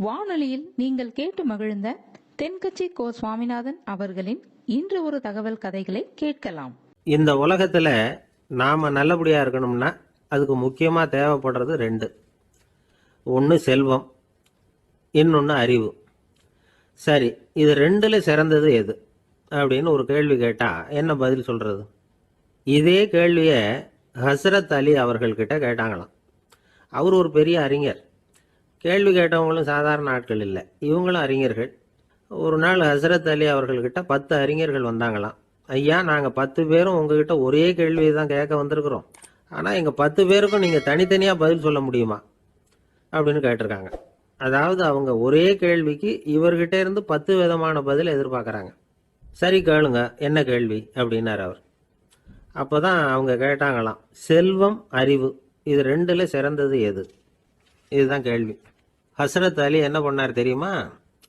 வானொலியில் நீங்கள் கேட்டு மகிழ்ந்த தென்கட்சி கோ சுவாமிநாதன் அவர்களின் இன்று ஒரு தகவல் கதைகளை கேட்கலாம். இந்த உலகத்துல நாம நல்லபடியா இருக்கணும்னா அதுக்கு முக்கியமா தேவைப்படுறது ரெண்டு. ஒன்று செல்வம், இன்னொன்று அறிவு. சரி, இது ரெண்டுல சிறந்தது எது அப்படின்னு ஒரு கேள்வி கேட்டா என்ன பதில் சொல்றது? இதே கேள்வியை ஹசரத் அலி அவர்கள்கிட்ட கேட்டாங்களாம். அவர் ஒரு பெரிய அறிஞர். கேள்வி கேட்டவங்களும் சாதாரண ஆட்கள் இல்லை, இவங்களும் அறிஞர்கள். ஒரு நாள் ஹசரத் அலி அவர்கள்கிட்ட 10 அறிஞர்கள் வந்தாங்களாம். ஐயா, நாங்கள் 10 பேரும் உங்ககிட்ட ஒரே கேள்வியை தான் கேட்க வந்திருக்கிறோம், ஆனால் எங்கள் 10 பேருக்கும் நீங்கள் தனித்தனியாக பதில் சொல்ல முடியுமா அப்படின்னு கேட்டிருக்காங்க. அதாவது அவங்க ஒரே கேள்விக்கு இவர்கிட்ட இருந்து 10 விதமான பதில் எதிர்பார்க்குறாங்க. சரி, கேளுங்க, என்ன கேள்வி அப்படின்னார் அவர். அப்போ தான் அவங்க கேட்டாங்களாம், செல்வம், அறிவு, இது ரெண்டுல சிறந்தது எது? இதுதான் கேள்வி. ஹசரத் அலி என்ன பண்ணார் தெரியுமா?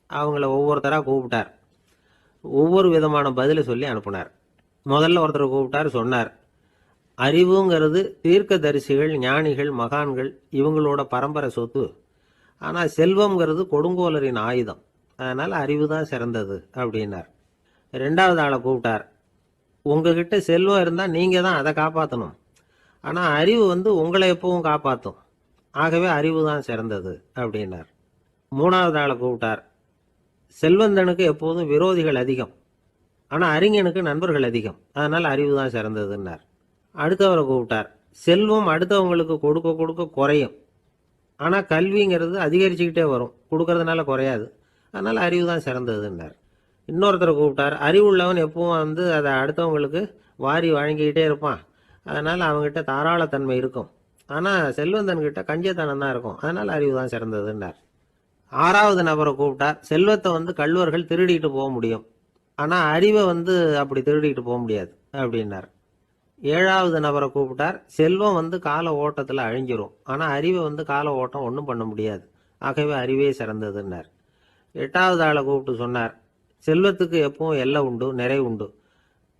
அவங்கள ஒவ்வொருத்தராக கூப்பிட்டார். ஒவ்வொரு விதமான பதிலை சொல்லி அனுப்புனார். முதல்ல ஒருத்தரை கூப்பிட்டார், சொன்னார், அறிவுங்கிறது தீர்க்க தரிசிகள், ஞானிகள், மகான்கள் இவங்களோட பரம்பரை சொத்து. ஆனால் செல்வம்ங்கிறது கொடுங்கோலரின் ஆயுதம். அதனால் அறிவு தான் சிறந்தது அப்படின்னார். ரெண்டாவது ஆளை கூப்பிட்டார். உங்ககிட்ட செல்வம் இருந்தால் நீங்கள் தான் அதை காப்பாற்றணும், ஆனால் அறிவு உங்களை எப்பவும் காப்பாற்றும். ஆகவே அறிவு தான் சிறந்தது அப்படின்னார். மூணாவது ஆளை கூப்பிட்டார். செல்வந்தனுக்கு எப்போதும் விரோதிகள் அதிகம், ஆனால் அறிஞனுக்கு நண்பர்கள் அதிகம். அதனால் அறிவு தான் சிறந்ததுன்னார். அடுத்தவரை கூப்பிட்டார். செல்வம் அடுத்தவங்களுக்கு கொடுக்க கொடுக்க குறையும், ஆனால் கல்விங்கிறது அதிகரிச்சுக்கிட்டே வரும், கொடுக்கறதுனால குறையாது. அதனால் அறிவு தான் சிறந்ததுன்னார். இன்னொருத்தரை கூப்பிட்டார். அறிவுள்ளவன் எப்பவும் அதை அடுத்தவங்களுக்கு வாரி வழங்கிக்கிட்டே இருப்பான். அதனால் அவங்ககிட்ட தாராளத்தன்மை இருக்கும். ஆனால் செல்வந்தன்கிட்ட கஞ்சத்தனம் தான் இருக்கும். அதனால் அறிவு தான் சிறந்ததுன்னார். ஆறாவது நபரை கூப்பிட்டார். செல்வத்தை கள்வர்கள் திருடிட்டு போக முடியும், ஆனால் அறிவை அப்படி திருடிட்டு போக முடியாது அப்படின்னார். ஏழாவது நபரை கூப்பிட்டார். செல்வம் கால ஓட்டத்தில் அழிஞ்சிரும், ஆனால் அறிவை கால ஓட்டம் ஒன்றும் பண்ண முடியாது. ஆகவே அறிவே சிறந்ததுன்னார். எட்டாவது ஆளை கூப்பிட்டு சொன்னார், செல்வத்துக்கு எப்பவும் எல்லை உண்டு, நிறை உண்டு,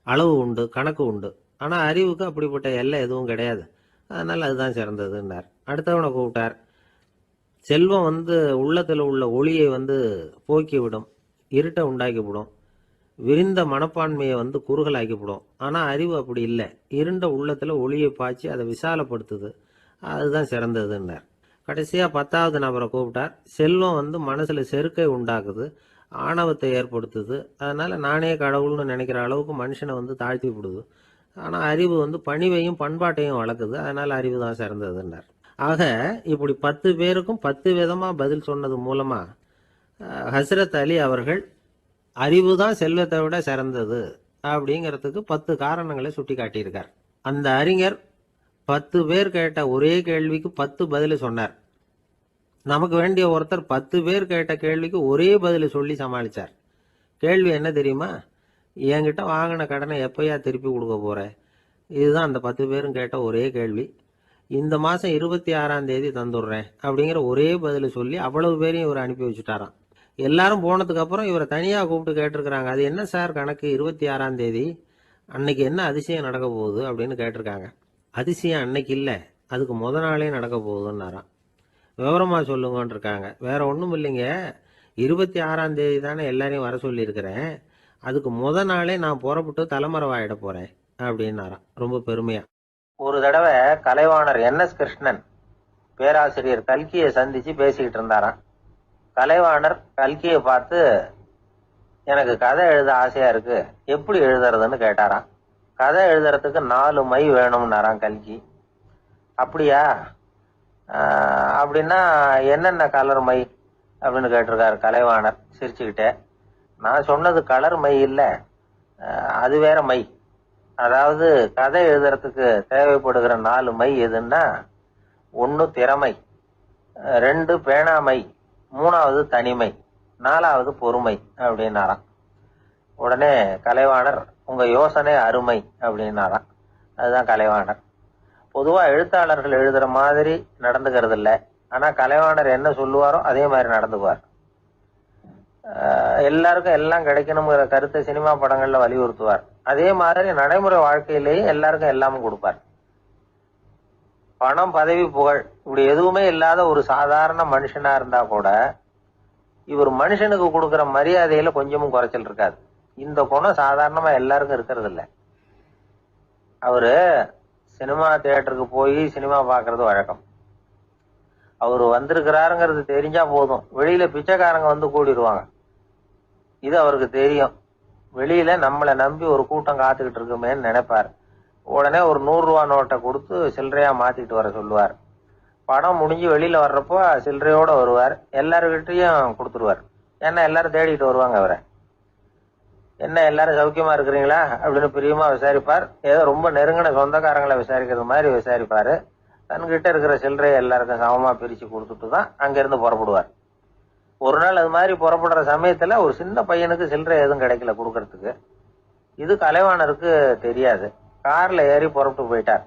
அளவு உண்டு, கணக்கு உண்டு. ஆனால் அறிவுக்கு அப்படிப்பட்ட எல்லை எதுவும் கிடையாது. அதனால் அதுதான் சிறந்ததுன்னார். அடுத்தவனை கூப்பிட்டார். செல்வம் உள்ளத்தில் உள்ள ஒளியை போக்கிவிடும், இருட்டை உண்டாக்கிவிடும், விரிந்த மனப்பான்மையை குறுகலாக்கிவிடும். ஆனால் அறிவு அப்படி இல்லை, இருண்ட உள்ளத்தில் ஒளியை பாய்ச்சி அதை விசாலப்படுத்துது. அதுதான் சிறந்ததுன்னார். கடைசியாக 10வது நபரை கூப்பிட்டார். செல்வம் மனசில் செருக்கை உண்டாக்குது, ஆணவத்தை ஏற்படுத்துது. அதனால் நானே கடவுள்னு நினைக்கிற அளவுக்கு மனுஷனை தாழ்த்தி விடுது. ஆனால் அறிவு பணிவையும் பண்பாட்டையும் வளர்க்குது. அதனால் அறிவு தான் சிறந்ததுன்னார். ஆக இப்படி 10 பேருக்கும் 10 விதமாக பதில் சொன்னது மூலமாக ஹசரத் அலி அவர்கள் அறிவு தான் செல்வத்தை விட சிறந்தது அப்படிங்கிறதுக்கு 10 காரணங்களை சுட்டி காட்டியிருக்கார். அந்த அறிஞர் 10 பேர் கேட்ட ஒரே கேள்விக்கு 10 பதில் சொன்னார். நமக்கு வேண்டிய ஒருத்தர் 10 பேர் கேட்ட கேள்விக்கு ஒரே பதில் சொல்லி சமாளித்தார். கேள்வி என்ன தெரியுமா? என்கிட்ட வாங்கின கடனை எப்பயா திருப்பி கொடுக்க போகிறேன்? இதுதான் அந்த 10 பேரும் கேட்ட ஒரே கேள்வி. இந்த மாதம் 26ஆம் தேதி தந்துடுறேன் அப்படிங்கிற ஒரே பதில் சொல்லி அவ்வளவு பேரையும் இவர் அனுப்பி வச்சுட்டாராம். எல்லாரும் போனதுக்கப்புறம் இவரை தனியாக கூப்பிட்டு கேட்டிருக்கிறாங்க. அது என்ன சார் கணக்கு, 26ஆம் தேதி அன்னைக்கு என்ன அதிசயம் நடக்க போகுது அப்படின்னு கேட்டிருக்காங்க. அதிசயம் அன்னைக்கு இல்லை, அதுக்கு முத நாளே நடக்க போகுதுன்னாராம். விவரமாக சொல்லுங்கன்னு இருக்காங்க. வேற ஒன்றும் இல்லைங்க, 26ஆம் தேதி தானே எல்லாரையும் வர சொல்லியிருக்கிறேன், அதுக்கு முத நாளே நான் புறப்பட்டு தலைமறைவாயிட போகிறேன் அப்படின்னாராம் ரொம்ப பெருமையா. ஒரு தடவை கலைவாணர் NS கிருஷ்ணன் பேராசிரியர் கல்கியை சந்திச்சு பேசிக்கிட்டு இருந்தாராம். கலைவாணர் கல்கியை பார்த்து, எனக்கு கதை எழுத ஆசையா இருக்கு, எப்படி எழுதுறதுன்னு கேட்டாராம். கதை எழுதுறதுக்கு 4 மை வேணும்னாராம் கல்கி. அப்படியா, அப்படின்னா என்னென்ன கலர் மை அப்படின்னு கேட்டிருக்காரு கலைவாணர் சிரிச்சுக்கிட்டே. நான் சொன்னது கலர் மை இல்லை, அது வேற மை. அதாவது கதை எழுதுறதுக்கு தேவைப்படுகிற 4 மை எதுன்னா, 1 திறமை, 2 பேணாமை, 3வது தனிமை, 4வது பொறுமை அப்படின்னாராம். உடனே கலைவாணர், உங்க யோசனை அருமை அப்படின்னாராம். அதுதான் கலைவாணர். பொதுவா எழுத்தாளர்கள் எழுதுற மாதிரி நடந்துக்கிறது இல்லை, ஆனா கலைவாணர் என்ன சொல்லுவாரோ அதே மாதிரி நடந்துக்குவார். எல்லாருக்கும் எல்லாம் கிடைக்கணுங்கிற கருத்தை சினிமா படங்கள்ல வலியுறுத்துவார். அதே மாதிரி நடைமுறை வாழ்க்கையிலேயே எல்லாருக்கும் எல்லாமும் கொடுப்பார். பணம், பதவி, புகழ் இப்படி எதுவுமே இல்லாத ஒரு சாதாரண மனுஷனா இருந்தா கூட இவர் மனுஷனுக்கு கொடுக்கற மரியாதையில கொஞ்சமும் குறைச்சல் இருக்காது. இந்த குணம் சாதாரணமா எல்லாருக்கும் இருக்கிறது இல்ல. அவரு சினிமா தியேட்டருக்கு போய் சினிமா பாக்குறது வழக்கம். அவரு வந்திருக்கிறாருங்கிறது தெரிஞ்சா போதும், வெளியில பிச்சைக்காரங்க வந்து கூடிடுவாங்க. இது அவருக்கு தெரியும். வெளியில நம்மளை நம்பி ஒரு கூட்டம் காத்துக்கிட்டு இருக்குமேன்னு நினைப்பாரு. உடனே ஒரு 100 ரூபா நோட்டை கொடுத்து சில்லறையா மாத்திட்டு வர சொல்லுவார். படம் முடிஞ்சு வெளியில வர்றப்போ சில்லறையோட வருவார். எல்லாருக்கிட்டையும் கொடுத்துருவார். ஏன்னா எல்லாரும் தேடிட்டு வருவாங்க அவரை. என்ன எல்லாரும் சௌக்கியமா இருக்கிறீங்களா அப்படின்னு பிரியமா விசாரிப்பார். ஏதோ ரொம்ப நெருங்கின சொந்தக்காரங்களை விசாரிக்கிறது மாதிரி விசாரிப்பாரு. தன்கிட்ட இருக்கிற சில்லறையை எல்லாருக்கும் சமமா பிரிச்சு கொடுத்துட்டு தான் அங்கிருந்து புறப்படுவார். ஒரு நாள் அது மாதிரி புறப்படுற சமயத்துல ஒரு சின்ன பையனுக்கு சில்லறை எதுவும் கிடைக்கல கொடுக்கறதுக்கு. இது கலைவாணருக்கு தெரியாது. கார்ல ஏறி புறப்பட்டு போயிட்டார்.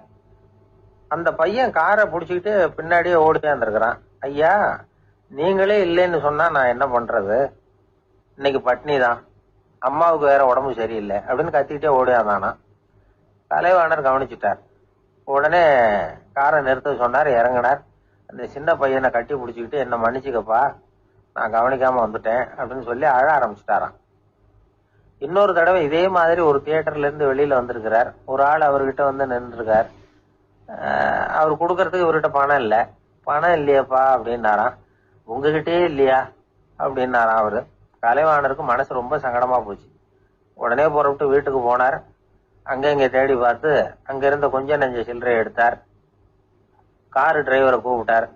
அந்த பையன் காரை பிடிச்சிக்கிட்டு பின்னாடியே ஓடியாந்துருக்கிறான். ஐயா, நீங்களே இல்லைன்னு சொன்னா நான் என்ன பண்றது? இன்னைக்கு பட்னி தான், அம்மாவுக்கு வேற உடம்பு சரியில்லை அப்படின்னு கத்திக்கிட்டே ஓடியாந்தானா. கலைவாணர் கவனிச்சுட்டார். உடனே காரை நிறுத்த சொன்னார். இறங்கினார். அந்த சின்ன பையனை கட்டி பிடிச்சிக்கிட்டு என்ன மன்னிச்சுக்கப்பா, நான் கவனிக்காம வந்துட்டேன் அப்படின்னு சொல்லி அழ ஆரம்பிச்சுட்டாராம். இன்னொரு தடவை இதே மாதிரி ஒரு தியேட்டர்ல இருந்து வெளியில வந்திருக்கிறார். ஒரு ஆள் அவர்கிட்ட வந்து நின்றுருக்கார். அவர் கொடுக்கறதுக்கு இவர்கிட்ட பணம் இல்லை. பணம் இல்லையாப்பா அப்படின்னாராம். உங்ககிட்டயே இல்லையா அப்படின்னாராம் அவரு. கலைவாணருக்கு மனசு ரொம்ப சங்கடமா போச்சு. உடனே புறப்பட்டு வீட்டுக்கு போனார். அங்க இங்க தேடி பார்த்து அங்க இருந்த கொஞ்சம் நெஞ்ச சில்லறை எடுத்தார். காரு டிரைவரை கூப்பிட்டார்.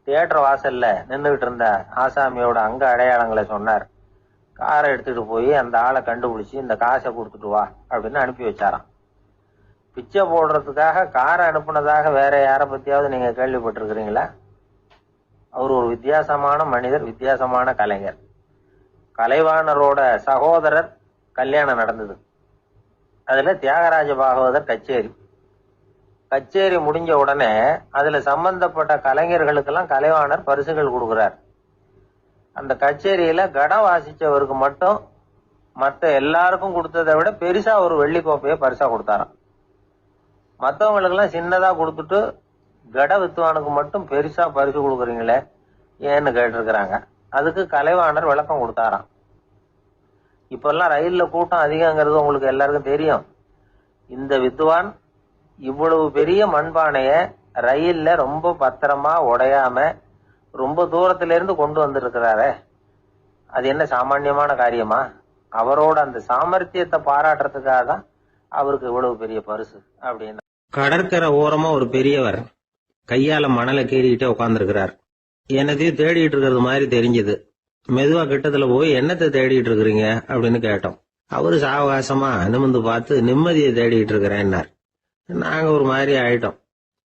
தியேட்டர் வாசல்ல நின்றுகிட்டு இருந்த ஆசாமியோட அங்க அடையாளங்களை சொன்னார். காரை எடுத்துட்டு போய் அந்த ஆளை கண்டுபிடிச்சு இந்த காசை கொடுத்துட்டு வா அப்படின்னு அனுப்பி வச்சாராம். பிச்சை போடுறதுக்காக காரை அனுப்புனதாக வேற யாரை பத்தியாவது நீங்க கேள்விப்பட்டிருக்கிறீங்களா? அவர் ஒரு வித்தியாசமான மனிதர், வித்தியாசமான கலைஞர். கலைவாணரோட சகோதரர் கல்யாணம் நடந்தது. அதுல தியாகராஜ பாகவதர் கச்சேரி முடிஞ்ச உடனே அதுல சம்பந்தப்பட்ட கலைஞர்களுக்கெல்லாம் கலைவாணர் பரிசுகள் கொடுக்கிறார். அந்த கச்சேரியில கடம் வாசிச்சவருக்கு மட்டும் மற்ற எல்லாருக்கும் கொடுத்ததை விட பெருசா ஒரு வெள்ளி கோப்பையை பரிசா கொடுத்தாராம். மற்றவங்களுக்கு எல்லாம் சின்னதா கொடுத்துட்டு கட வித்துவானுக்கு மட்டும் பெருசா பரிசு கொடுக்குறீங்களே ஏன்னு கேட்டிருக்கிறாங்க. அதுக்கு கலைவாணர் விளக்கம் கொடுத்தாராம். இப்பெல்லாம் ரயில்ல கூட்டம் அதிகங்கிறது உங்களுக்கு எல்லாருக்கும் தெரியும். இந்த வித்துவான் இவ்வளவு பெரிய மண்பானைய ரயில்ல ரொம்ப பத்திரமா உடையாம ரொம்ப தூரத்துல இருந்து கொண்டு வந்திருக்கிறாரே, அது என்ன சாமான்யமான காரியமா? அவரோட அந்த சாமர்த்தியத்தை பாராட்டுறதுக்காக தான் அவருக்கு இவ்வளவு பெரிய பரிசு அப்படின்னு. கடற்கரை ஓரமா ஒரு பெரியவர் கையால மணலை கீறிக்கிட்டே உட்கார்ந்துருக்கிறார். என்னத்தையும் தேடிட்டு இருக்கிறது மாதிரி தெரிஞ்சது. மெதுவா கிட்டத்துல போய் என்னத்தை தேடிட்டு இருக்கிறீங்க அப்படின்னு கேட்டோம். அவரு சாவகாசமா நிமிந்து பார்த்து நிம்மதியை தேடிட்டு இருக்கிறேன்னார். நாங்க ஒரு மாதிரி ஆயிட்டோம்.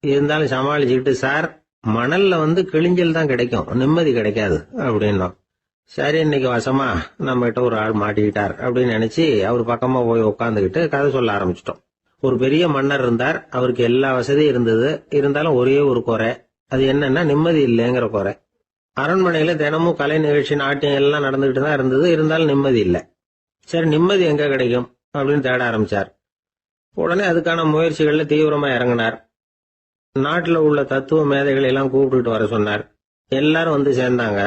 இருந்தாலும் சமாளிச்சுக்கிட்டு, சார் மணல்ல கிழிஞ்சல் தான் கிடைக்கும், நிம்மதி கிடைக்காது அப்படின்னோம். சரி, இன்னைக்கு வசமா நம்ம கிட்ட ஒரு ஆள் மாட்டிக்கிட்டார் அப்படின்னு நினைச்சு அவர் பக்கமா போய் உட்காந்துக்கிட்டு கதை சொல்ல ஆரம்பிச்சிட்டோம். ஒரு பெரிய மன்னர் இருந்தார். அவருக்கு எல்லா வசதியும் இருந்தது. இருந்தாலும் ஒரே ஒரு குறை. அது என்னன்னா நிம்மதி இல்லைங்கிற குறை. அரண்மனையில தினமும் கலை நிகழ்ச்சி, நாட்டியம் எல்லாம் நடந்துகிட்டு தான் இருந்தது. இருந்தாலும் நிம்மதி இல்லை. சரி, நிம்மதி எங்க கிடைக்கும் அப்படின்னு தேட ஆரம்பிச்சார். உடனே அதுக்கான முயற்சிகள்ல தீவிரமா இறங்கினார். நாட்டுல உள்ள தத்துவ மேதைகளை எல்லாம் கூப்பிட்டுட்டு வர சொன்னார். எல்லாரும் வந்து சேர்ந்தாங்க.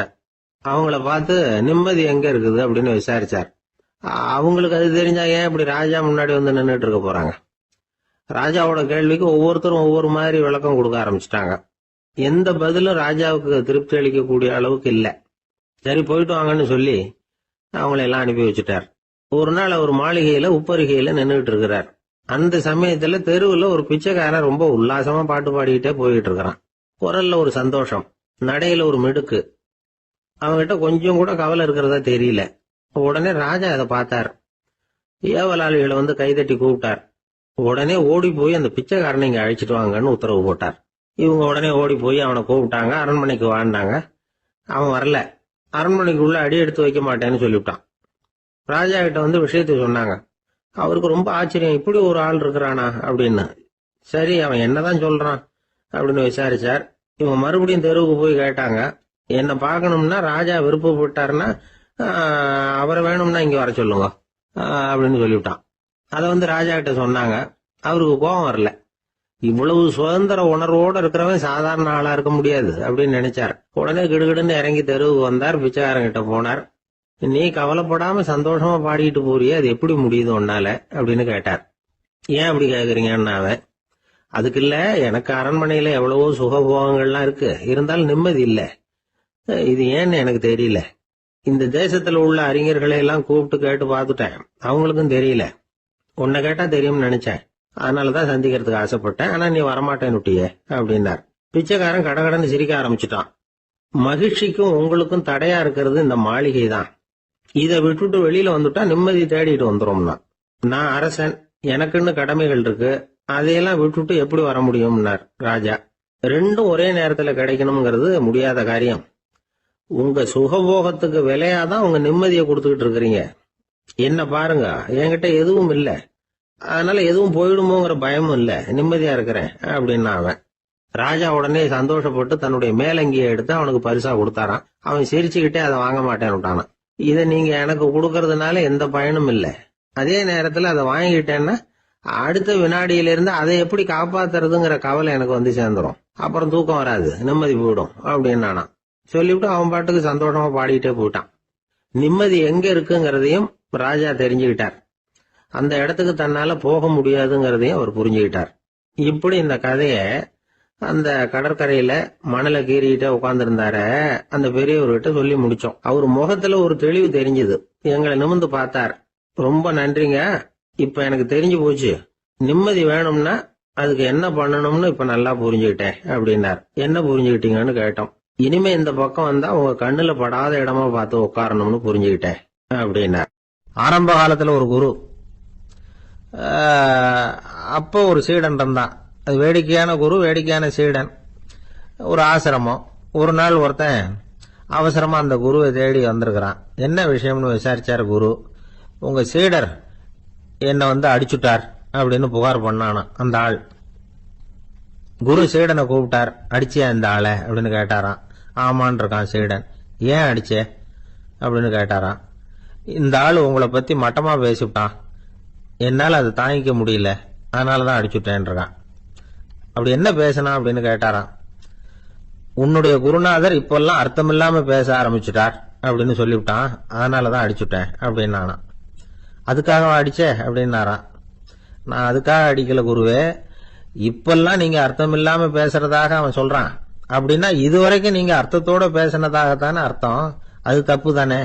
அவங்கள பார்த்து நிம்மதி எங்க இருக்குது அப்படின்னு விசாரிச்சார். அவங்களுக்கு அது தெரிஞ்சா ஏன் இப்படி ராஜா முன்னாடி வந்து நின்றுட்டு இருக்க போறாங்க? ராஜாவோட கேள்விக்கு ஒவ்வொருத்தரும் ஒவ்வொரு மாதிரி விளக்கம் கொடுக்க ஆரம்பிச்சிட்டாங்க. எந்த பதிலும் ராஜாவுக்கு திருப்தி அளிக்கக்கூடிய அளவுக்கு இல்ல. சரி, போயிட்டு வாங்கன்னு சொல்லி அவங்களை எல்லாம் அனுப்பி வச்சுட்டார். ஒரு நாள் அவர் மாளிகையில உப்பருகையில நின்றுட்டு இருக்கிறார். அந்த சமயத்துல தெருவுல ஒரு பிச்சைக்காரன் ரொம்ப உல்லாசமா பாட்டு பாடிக்கிட்டே போயிட்டு இருக்கிறான். குரல்ல ஒரு சந்தோஷம், நடையில ஒரு மிடுக்கு. அவன்கிட்ட கொஞ்சம் கூட கவலை இருக்கிறதா தெரியல. உடனே ராஜா அதை பார்த்தார். ஏவலாளிகளை கைதட்டி கூப்பிட்டார். உடனே ஓடி போய் அந்த பிச்சைக்காரனை இங்க அழைச்சிட்டு வாங்கன்னு உத்தரவு போட்டார். இவங்க உடனே ஓடி போய் அவனை கூப்பிட்டாங்க. அரண்மனைக்கு வாழ்ந்தாங்க. அவன் வரல. அரண்மனைக்குள்ள அடி எடுத்து வைக்க மாட்டேன்னு சொல்லிவிட்டான். ராஜா கிட்ட விஷயத்தை சொன்னாங்க. அவருக்கு ரொம்ப ஆச்சரியம், இப்படி ஒரு ஆள் இருக்கிறானா அப்படின்னு. சரி, அவன் என்னதான் சொல்றான் அப்படின்னு விசாரிச்சார். இவங்க மறுபடியும் தெருவுக்கு போய் கேட்டாங்க. என்ன பார்க்கணும்னா ராஜா விருப்பப்பட்டாருன்னா அவரை வேணும்னா இங்க வர சொல்லுங்க அப்படின்னு சொல்லிவிட்டான். அதை ராஜா கிட்ட சொன்னாங்க. அவருக்கு கோபம் வரல. இவ்வளவு சுதந்திர உணர்வோட இருக்கிறவன் சாதாரண ஆளா இருக்க முடியாது அப்படின்னு நினைச்சார். உடனே கிடுகிடுன்னு இறங்கி தெருவுக்கு வந்தார். பிச்சைக்காரங்கிட்ட போனார். நீ கவலைப்படாம சந்தோஷமா பாடிட்டு போறியே, அது எப்படி முடியுது உன்னால அப்படின்னு கேட்டார். ஏன் அப்படி கேக்குறீங்கன்னு அவன், அதுக்கு இல்ல, எனக்கு அரண்மனையில எவ்வளவோ சுகபோகங்கள்லாம் இருக்கு, இருந்தாலும் நிம்மதி இல்ல, இது ஏன்னு எனக்கு தெரியல. இந்த தேசத்துல உள்ள அறிஞர்களை எல்லாம் கூப்பிட்டு கேட்டு பார்த்துட்டேன், அவங்களுக்கும் தெரியல. உன்னை கேட்டா தெரியும்னு நினைச்சேன், அதனாலதான் சந்திக்கிறதுக்கு ஆசைப்பட்டேன், ஆனா நீ வரமாட்டேன்னுட்டியே அப்படின்னார். பிச்சைக்காரன் கடகடன்னு சிரிக்க ஆரம்பிச்சுட்டான். மகிழ்ச்சிக்கும் உங்களுக்கும் தடையா இருக்கிறது இந்த மாளிகை தான். இதை விட்டுட்டு வெளியில வந்துட்டா நிம்மதி தேடிட்டு வந்துரும்னா. நான் அரசன், எனக்குன்னு கடமைகள் இருக்கு, அதையெல்லாம் விட்டுட்டு எப்படி வர முடியும்னார் ராஜா. ரெண்டும் ஒரே நேரத்துல கிடைக்கணுங்கிறது முடியாத காரியம். உங்க சுகபோகத்துக்கு விலையாதான் உங்க நிம்மதியை கொடுத்துக்கிட்டு இருக்கிறீங்க. என்ன பாருங்க, என்கிட்ட எதுவும் இல்ல, அதனால எதுவும் போயிடுமோங்கிற பயமும் இல்ல, நிம்மதியா இருக்கிறேன் அப்படின்னா அவன். ராஜா உடனே சந்தோஷப்பட்டு தன்னுடைய மேலங்கியை எடுத்து அவனுக்கு பரிசா கொடுத்தாராம். அவன் சிரிச்சுக்கிட்டே அதை வாங்க மாட்டேன்னு விட்டானான். இதை நீங்க எனக்கு கொடுக்கறதுனால எந்த பயனும் இல்ல, அதே நேரத்துல அதை வாங்கிட்டேன்னா அடுத்த வினாடியிலிருந்து அதை எப்படி காப்பாத்துறதுங்கிற கவலை எனக்கு வந்து சேர்ந்துரும், அப்புறம் தூக்கம் வராது, நிம்மதி போயிடும் அப்படின்னானா. சொல்லிவிட்டு அவன் பாட்டுக்கு சந்தோஷமா பாடிட்டே போயிட்டான். நிம்மதி எங்க இருக்குங்கிறதையும் ராஜா தெரிஞ்சுக்கிட்டார். அந்த இடத்துக்கு தன்னால போக முடியாதுங்கிறதையும் அவர் புரிஞ்சுக்கிட்டார். இப்படி இந்த கதைய அந்த கடற்கரையில மணலை கீறிக்கிட்டே உட்கார்ந்துருந்தார அந்த பெரியவர்கிட்ட சொல்லி முடிச்சோம். அவர் முகத்துல ஒரு தெளிவு தெரிஞ்சது. எங்களை நிமிர்ந்து பார்த்தார். ரொம்ப நன்றிங்க, இப்ப எனக்கு தெரிஞ்சு போச்சு, நிம்மதி வேணும்னா அதுக்கு என்ன பண்ணணும்னு இப்ப நல்லா புரிஞ்சுக்கிட்டேன் அப்படின்னார். என்ன புரிஞ்சுக்கிட்டீங்கன்னு கேட்டோம். இனிமே இந்த பக்கம் வந்தா உங்க கண்ணுல படாத இடமா பார்த்து உட்காரணும்னு புரிஞ்சுக்கிட்டேன் அப்படின்னார். ஆரம்ப காலத்துல ஒரு குரு, அப்போ ஒரு சீடன் இருந்தான். அது வேடிக்கையான குரு, வேடிக்கையான சீடன். ஒரு ஆசிரமம். ஒரு நாள் ஒருத்தன் அவசரமா அந்த குருவை தேடி வந்திருக்கிறான். என்ன விஷயம்னு விசாரிச்சார் குரு. உங்க சீடர் என்னை அடிச்சுட்டார் அப்படின்னு புகார் பண்ணானா அந்த ஆள். குரு சீடனை கூப்பிட்டார். அடிச்சியா இந்த ஆளை அப்படின்னு கேட்டாராம். ஆமான் இருக்கான் சீடன். ஏன் அடிச்சே அப்படின்னு கேட்டாராம். இந்த ஆள் உங்களை பத்தி மட்டமா பேசிவிட்டான், என்னால் அதை தாங்கிக்க முடியல, அதனாலதான் அடிச்சுட்டேன் இருக்கான். அப்படி என்ன பேசினா அப்படின்னு கேட்டாராம். உன்னுடைய குருநாதர் இப்பெல்லாம் அர்த்தமில்லாம பேச ஆரம்பிச்சுட்டார் அப்படின்னு சொல்லிவிட்டான், அதனாலதான் அடிச்சுட்டேன் அப்படின்னானா. அதுக்காக அடிச்சே அப்படின்னாராம். நான் அதுக்காக அடிக்கல குருவே, இப்பெல்லாம் நீங்க அர்த்தமில்லாம பேசுறதாக அவன் சொல்றான், அப்படின்னா இதுவரைக்கும் நீங்க அர்த்தத்தோட பேசினதாகத்தானே அர்த்தம், அது தப்பு தானே,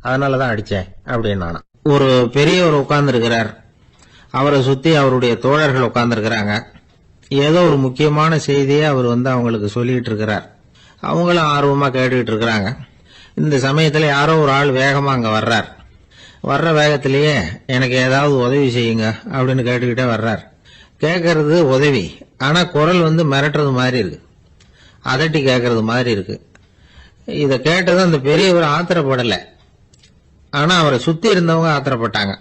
அதனாலதான் அடிச்சேன் அப்படின்னானா. ஒரு பெரியவர் உட்கார்ந்து இருக்கிறார். அவரை சுத்தி அவருடைய தோழர்கள் உட்கார்ந்து இருக்கிறாங்க. ஏதோ ஒரு முக்கியமான செய்தியை அவர் அவங்களுக்கு சொல்லிட்டு இருக்கிறார். அவங்களும் ஆர்வமா கேட்டுக்கிட்டு இருக்கிறாங்க. இந்த சமயத்துல யாரோ ஒரு ஆள் வேகமா அங்க வர்றார். வர்ற வேகத்திலேயே எனக்கு ஏதாவது உதவி செய்யுங்க அப்படின்னு கேட்டுக்கிட்டே வர்றார். கேட்கறது உதவி, ஆனா குரல் மிரட்டுறது மாதிரி இருக்கு, அதட்டி கேட்கறது மாதிரி இருக்கு. இத கேட்டதும் அந்த பெரியவர் ஆத்திரப்படல, ஆனா அவரை சுத்தி இருந்தவங்க ஆத்திரப்பட்டாங்க.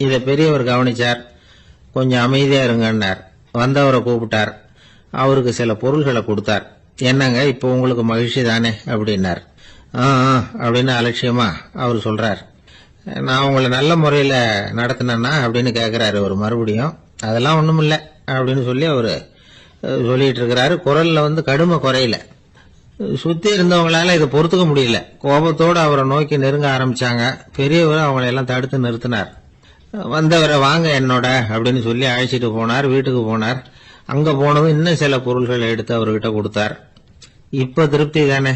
இத பெரியவர் கவனிச்சார். கொஞ்சம் அமைதியா இருங்கன்னார். வந்தவரை கூப்பிட்டார். அவருக்கு சில பொருள்களை கொடுத்தார். என்னங்க இப்ப உங்களுக்கு மகிழ்ச்சி தானே அப்படின்னார். அப்படின்னு அலட்சியமா அவர் சொல்றார். நான் உங்களை நல்ல முறையில நடத்தினேன்னா அப்படின்னு கேட்கிறாரு அவர் மறுபடியும். அதெல்லாம் ஒண்ணும் இல்ல அப்படின்னு சொல்லி அவரு சொல்லிட்டு இருக்கிறாரு. குரல்ல கடுமை குறையில. சுத்தி இருந்தவங்களால இதை பொறுத்துக்க முடியல. கோபத்தோடு அவரை நோக்கி நெருங்க ஆரம்பிச்சாங்க. பெரியவர் அவங்களை எல்லாம் தடுத்து நிறுத்தினார். வந்தவரை வாங்க என்னோட அப்படின்னு சொல்லி அழைச்சிட்டு போனார். வீட்டுக்கு போனார். அங்க போனதும் இன்னும் சில பொருள்களை எடுத்து அவர்கிட்ட கொடுத்தார். இப்ப திருப்தி தானே,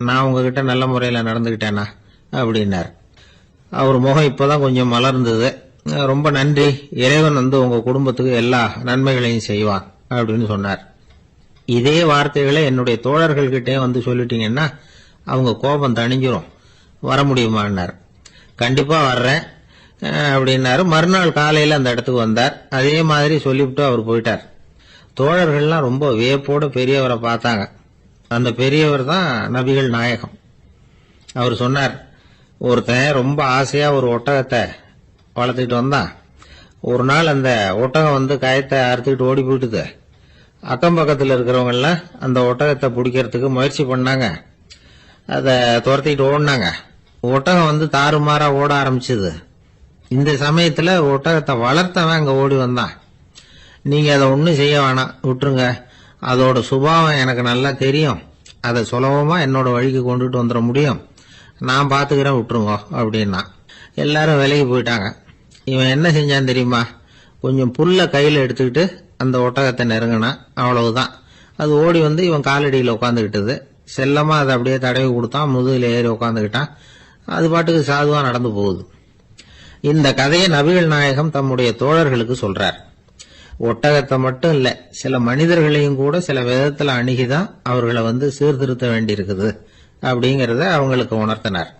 நான் உங்ககிட்ட நல்ல முறையில நடந்துகிட்டேனா அப்படின்னார். அவர் முகம் இப்பதான் கொஞ்சம் மலர்ந்தது. ரொம்ப நன்றி, இறைவன் உங்க குடும்பத்துக்கு எல்லா நன்மைகளையும் செய்வான் அப்படின்னு சொன்னார். இதே வார்த்தைகளை என்னுடைய தோழர்கள் கிட்டே சொல்லிட்டீங்கன்னா அவங்க கோபம் தணிஞ்சிரும், வர முடியுமான்னார். கண்டிப்பா வர்றேன் அப்படின்னாரு. மறுநாள் காலையில அந்த இடத்துக்கு வந்தார். அதே மாதிரி சொல்லிவிட்டு அவர் போயிட்டார். தோழர்கள்லாம் ரொம்ப வியப்போட பெரியவரை பார்த்தாங்க. அந்த பெரியவர் தான் நபிகள் நாயகம். அவர் சொன்னார், ஒருத்தன் ரொம்ப ஆசையா ஒரு ஒட்டகத்தை வளர்த்துக்கிட்டு வந்தான். ஒரு நாள் அந்த ஒட்டகம் கயத்தை அறுத்துக்கிட்டு ஓடி போயிட்டுது. அக்கம் பக்கத்தில் இருக்கிறவங்க எல்லாம் அந்த ஒட்டகத்தை பிடிக்கிறதுக்கு முயற்சி பண்ணாங்க. அதை துரத்திக்கிட்டு ஓடினாங்க. ஒட்டகம் தாறுமாறா ஓட ஆரம்பிச்சது. இந்த சமயத்துல ஒட்டகத்தை வளர்த்தவன் அங்க ஓடி வந்தான். நீங்கள் அதை ஒன்றும் செய்ய வேணாம், விட்டுருங்க. அதோட சுபாவம் எனக்கு நல்லா தெரியும். அதை சுலபமாக என்னோட வழிக்கு கொண்டுட்டு வந்துட முடியும். நான் பார்த்துக்கிறேன், விட்டுருங்க அப்படின்னா. எல்லாரும் விலைக்கு போயிட்டாங்க. இவன் என்ன செஞ்சான் தெரியுமா? கொஞ்சம் புல்லை கையில் எடுத்துக்கிட்டு அந்த ஒட்டகத்தை நெருங்கினான். அவ்வளவுதான். அது ஓடி வந்து இவன் காலடியில் உட்காந்துக்கிட்டது. செல்லமாக அதை அப்படியே தடவி கொடுத்தான். முதுகில் ஏறி உட்காந்துக்கிட்டான். அது பாட்டுக்கு சாதுவாக நடந்து போகுது. இந்த கதையை நபிகள் நாயகம் தம்முடைய தோழர்களுக்கு சொல்றார். ஒட்டகத்தை மட்டும் இல்ல, சில மனிதர்களையும் கூட சில விதத்துல அணுகிதான் அவர்களை வந்து சீர்திருத்த வேண்டியிருக்குது அப்படிங்கறத அவங்களுக்கு உணர்த்தினார்.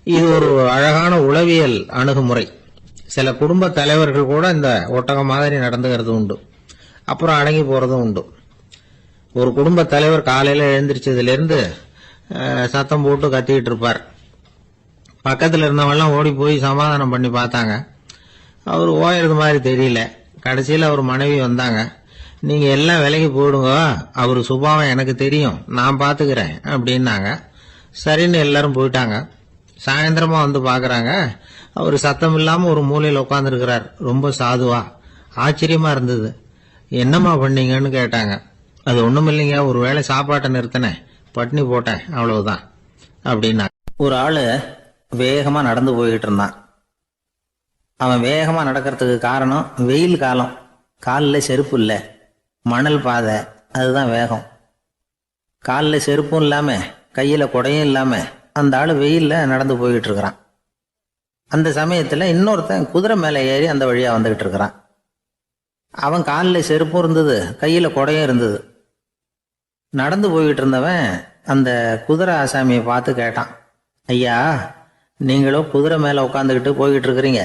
இது ஒரு அழகான உளவியல் அணுகுமுறை. சில குடும்ப தலைவர்கள் கூட இந்த ஒட்டகம் மாதிரி நடந்துகிறது உண்டு, அப்புறம் அடங்கி போறதும் உண்டு. ஒரு குடும்ப தலைவர் காலையில எழுந்திரிச்சதுல இருந்து சத்தம் போட்டு கத்திக்கிட்டு இருப்பார். பக்கத்துல இருந்தவங்கலாம் ஓடி போய் சமாதானம் பண்ணி பார்த்தாங்க. அவர் ஓயறது மாதிரி தெரியல. கடைசியில் அவர் மனைவி வந்தாங்க. நீங்க எல்லாம் விலைக்கு போயிடுங்க, அவர் சுபாவம் எனக்கு தெரியும், நான் பாத்துக்கிறேன் அப்படின்னாங்க. சரின்னு எல்லாரும் போயிட்டாங்க. சாயந்தரமா வந்து பாக்குறாங்க, அவர் சத்தம் இல்லாம ஒரு மூலையில் உட்காந்துருக்கிறார், ரொம்ப சாதுவா. ஆச்சரியமா இருந்தது. என்னம்மா பண்ணீங்கன்னு கேட்டாங்க. அது ஒண்ணும் இல்லைங்க, ஒரு வேளை சாப்பாட்டை நிறுத்தினேன், பட்னி போட்டேன், அவ்வளவுதான் அப்படின்னா. ஒரு ஆளு வேகமா நடந்து போய்கிட்டு இருந்தான். அவன் வேகமா நடக்கிறதுக்கு காரணம் வெயில் காலம், காலில் செருப்பு இல்லை, மணல் பாதை, அதுதான் வேகம். காலில் செருப்பும் இல்லாம கையில குடையும் இல்லாம அந்த ஆளு வெயில்ல நடந்து போய்கிட்டு இருக்கிறான். அந்த சமயத்துல இன்னொருத்தன் குதிரை மேலே ஏறி அந்த வழியா வந்துகிட்டு இருக்கிறான். அவன் காலில் செருப்பும் இருந்தது, கையில குடையும் இருந்தது. நடந்து போய்கிட்டு இருந்தவன் அந்த குதிரை ஆசாமியை பார்த்து கேட்டான், ஐயா, நீங்களும் குதிரை மேல உட்காந்துக்கிட்டு போய்கிட்டு இருக்கிறீங்க,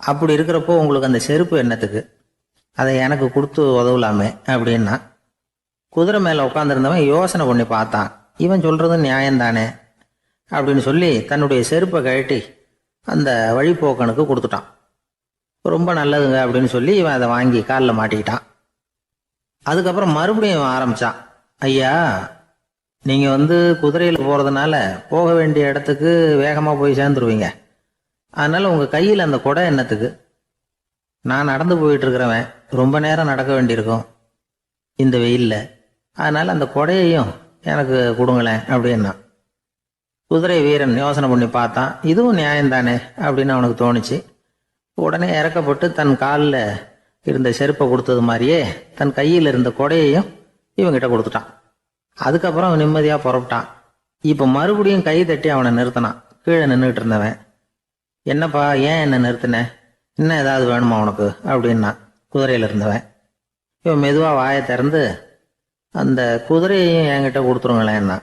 அப்படி இருக்கிறப்போ உங்களுக்கு அந்த செருப்பு என்னத்துக்கு? அதை எனக்கு கொடுத்து உதவலாமே அப்படின்னா. குதிரை மேல உட்காந்துருந்தவன் யோசனை பண்ணி பார்த்தான். இவன் சொல்றது நியாயம்தானே அப்படின்னு சொல்லி தன்னுடைய செருப்பை கழட்டி அந்த வழிபோக்கனுக்கு கொடுத்துட்டான். ரொம்ப நல்லதுங்க அப்படின்னு சொல்லி இவன் அதை வாங்கி காலில் மாட்டிக்கிட்டான். அதுக்கப்புறம் மறுபடியும் இவன் ஆரம்பிச்சான், ஐயா, நீங்க வந்து குதிரையில் போறதுனால போக வேண்டிய இடத்துக்கு வேகமா போய் சேர்ந்துருவீங்க, அதனால உங்க கையில் அந்த குடை என்னத்துக்கு? நான் நடந்து போயிட்டு இருக்கிறவன், ரொம்ப நேரம் நடக்க வேண்டியிருக்கும் இந்த வெயில்ல, அதனால அந்த குடையையும் எனக்கு கொடுங்களேன் அப்படின்னா. குதிரை வீரன் யோசனை பண்ணி பார்த்தான். இதுவும் நியாயம்தானே அப்படின்னு அவனுக்கு தோணுச்சு. உடனே இறக்கப்பட்டு தன் காலில் இருந்த செருப்பை கொடுத்தது மாதிரியே தன் கையில் இருந்த குடையையும் இவங்கிட்ட கொடுத்துட்டான். அதுக்கப்புறம் அவன் நிம்மதியா புறப்பட்டான். இப்ப மறுபடியும் கை தட்டி அவனை நிறுத்தினான். கீழே நின்றுட்டு இருந்தவன், என்னப்பா, ஏன் என்ன நிறுத்தின? இன்னும் ஏதாவது வேணுமா உனக்கு அப்படின்னா குதிரையில இருந்தவன். இவன் மெதுவா வாயை திறந்து அந்த குதிரையையும் என்கிட்ட கொடுத்துருங்களேன்னா.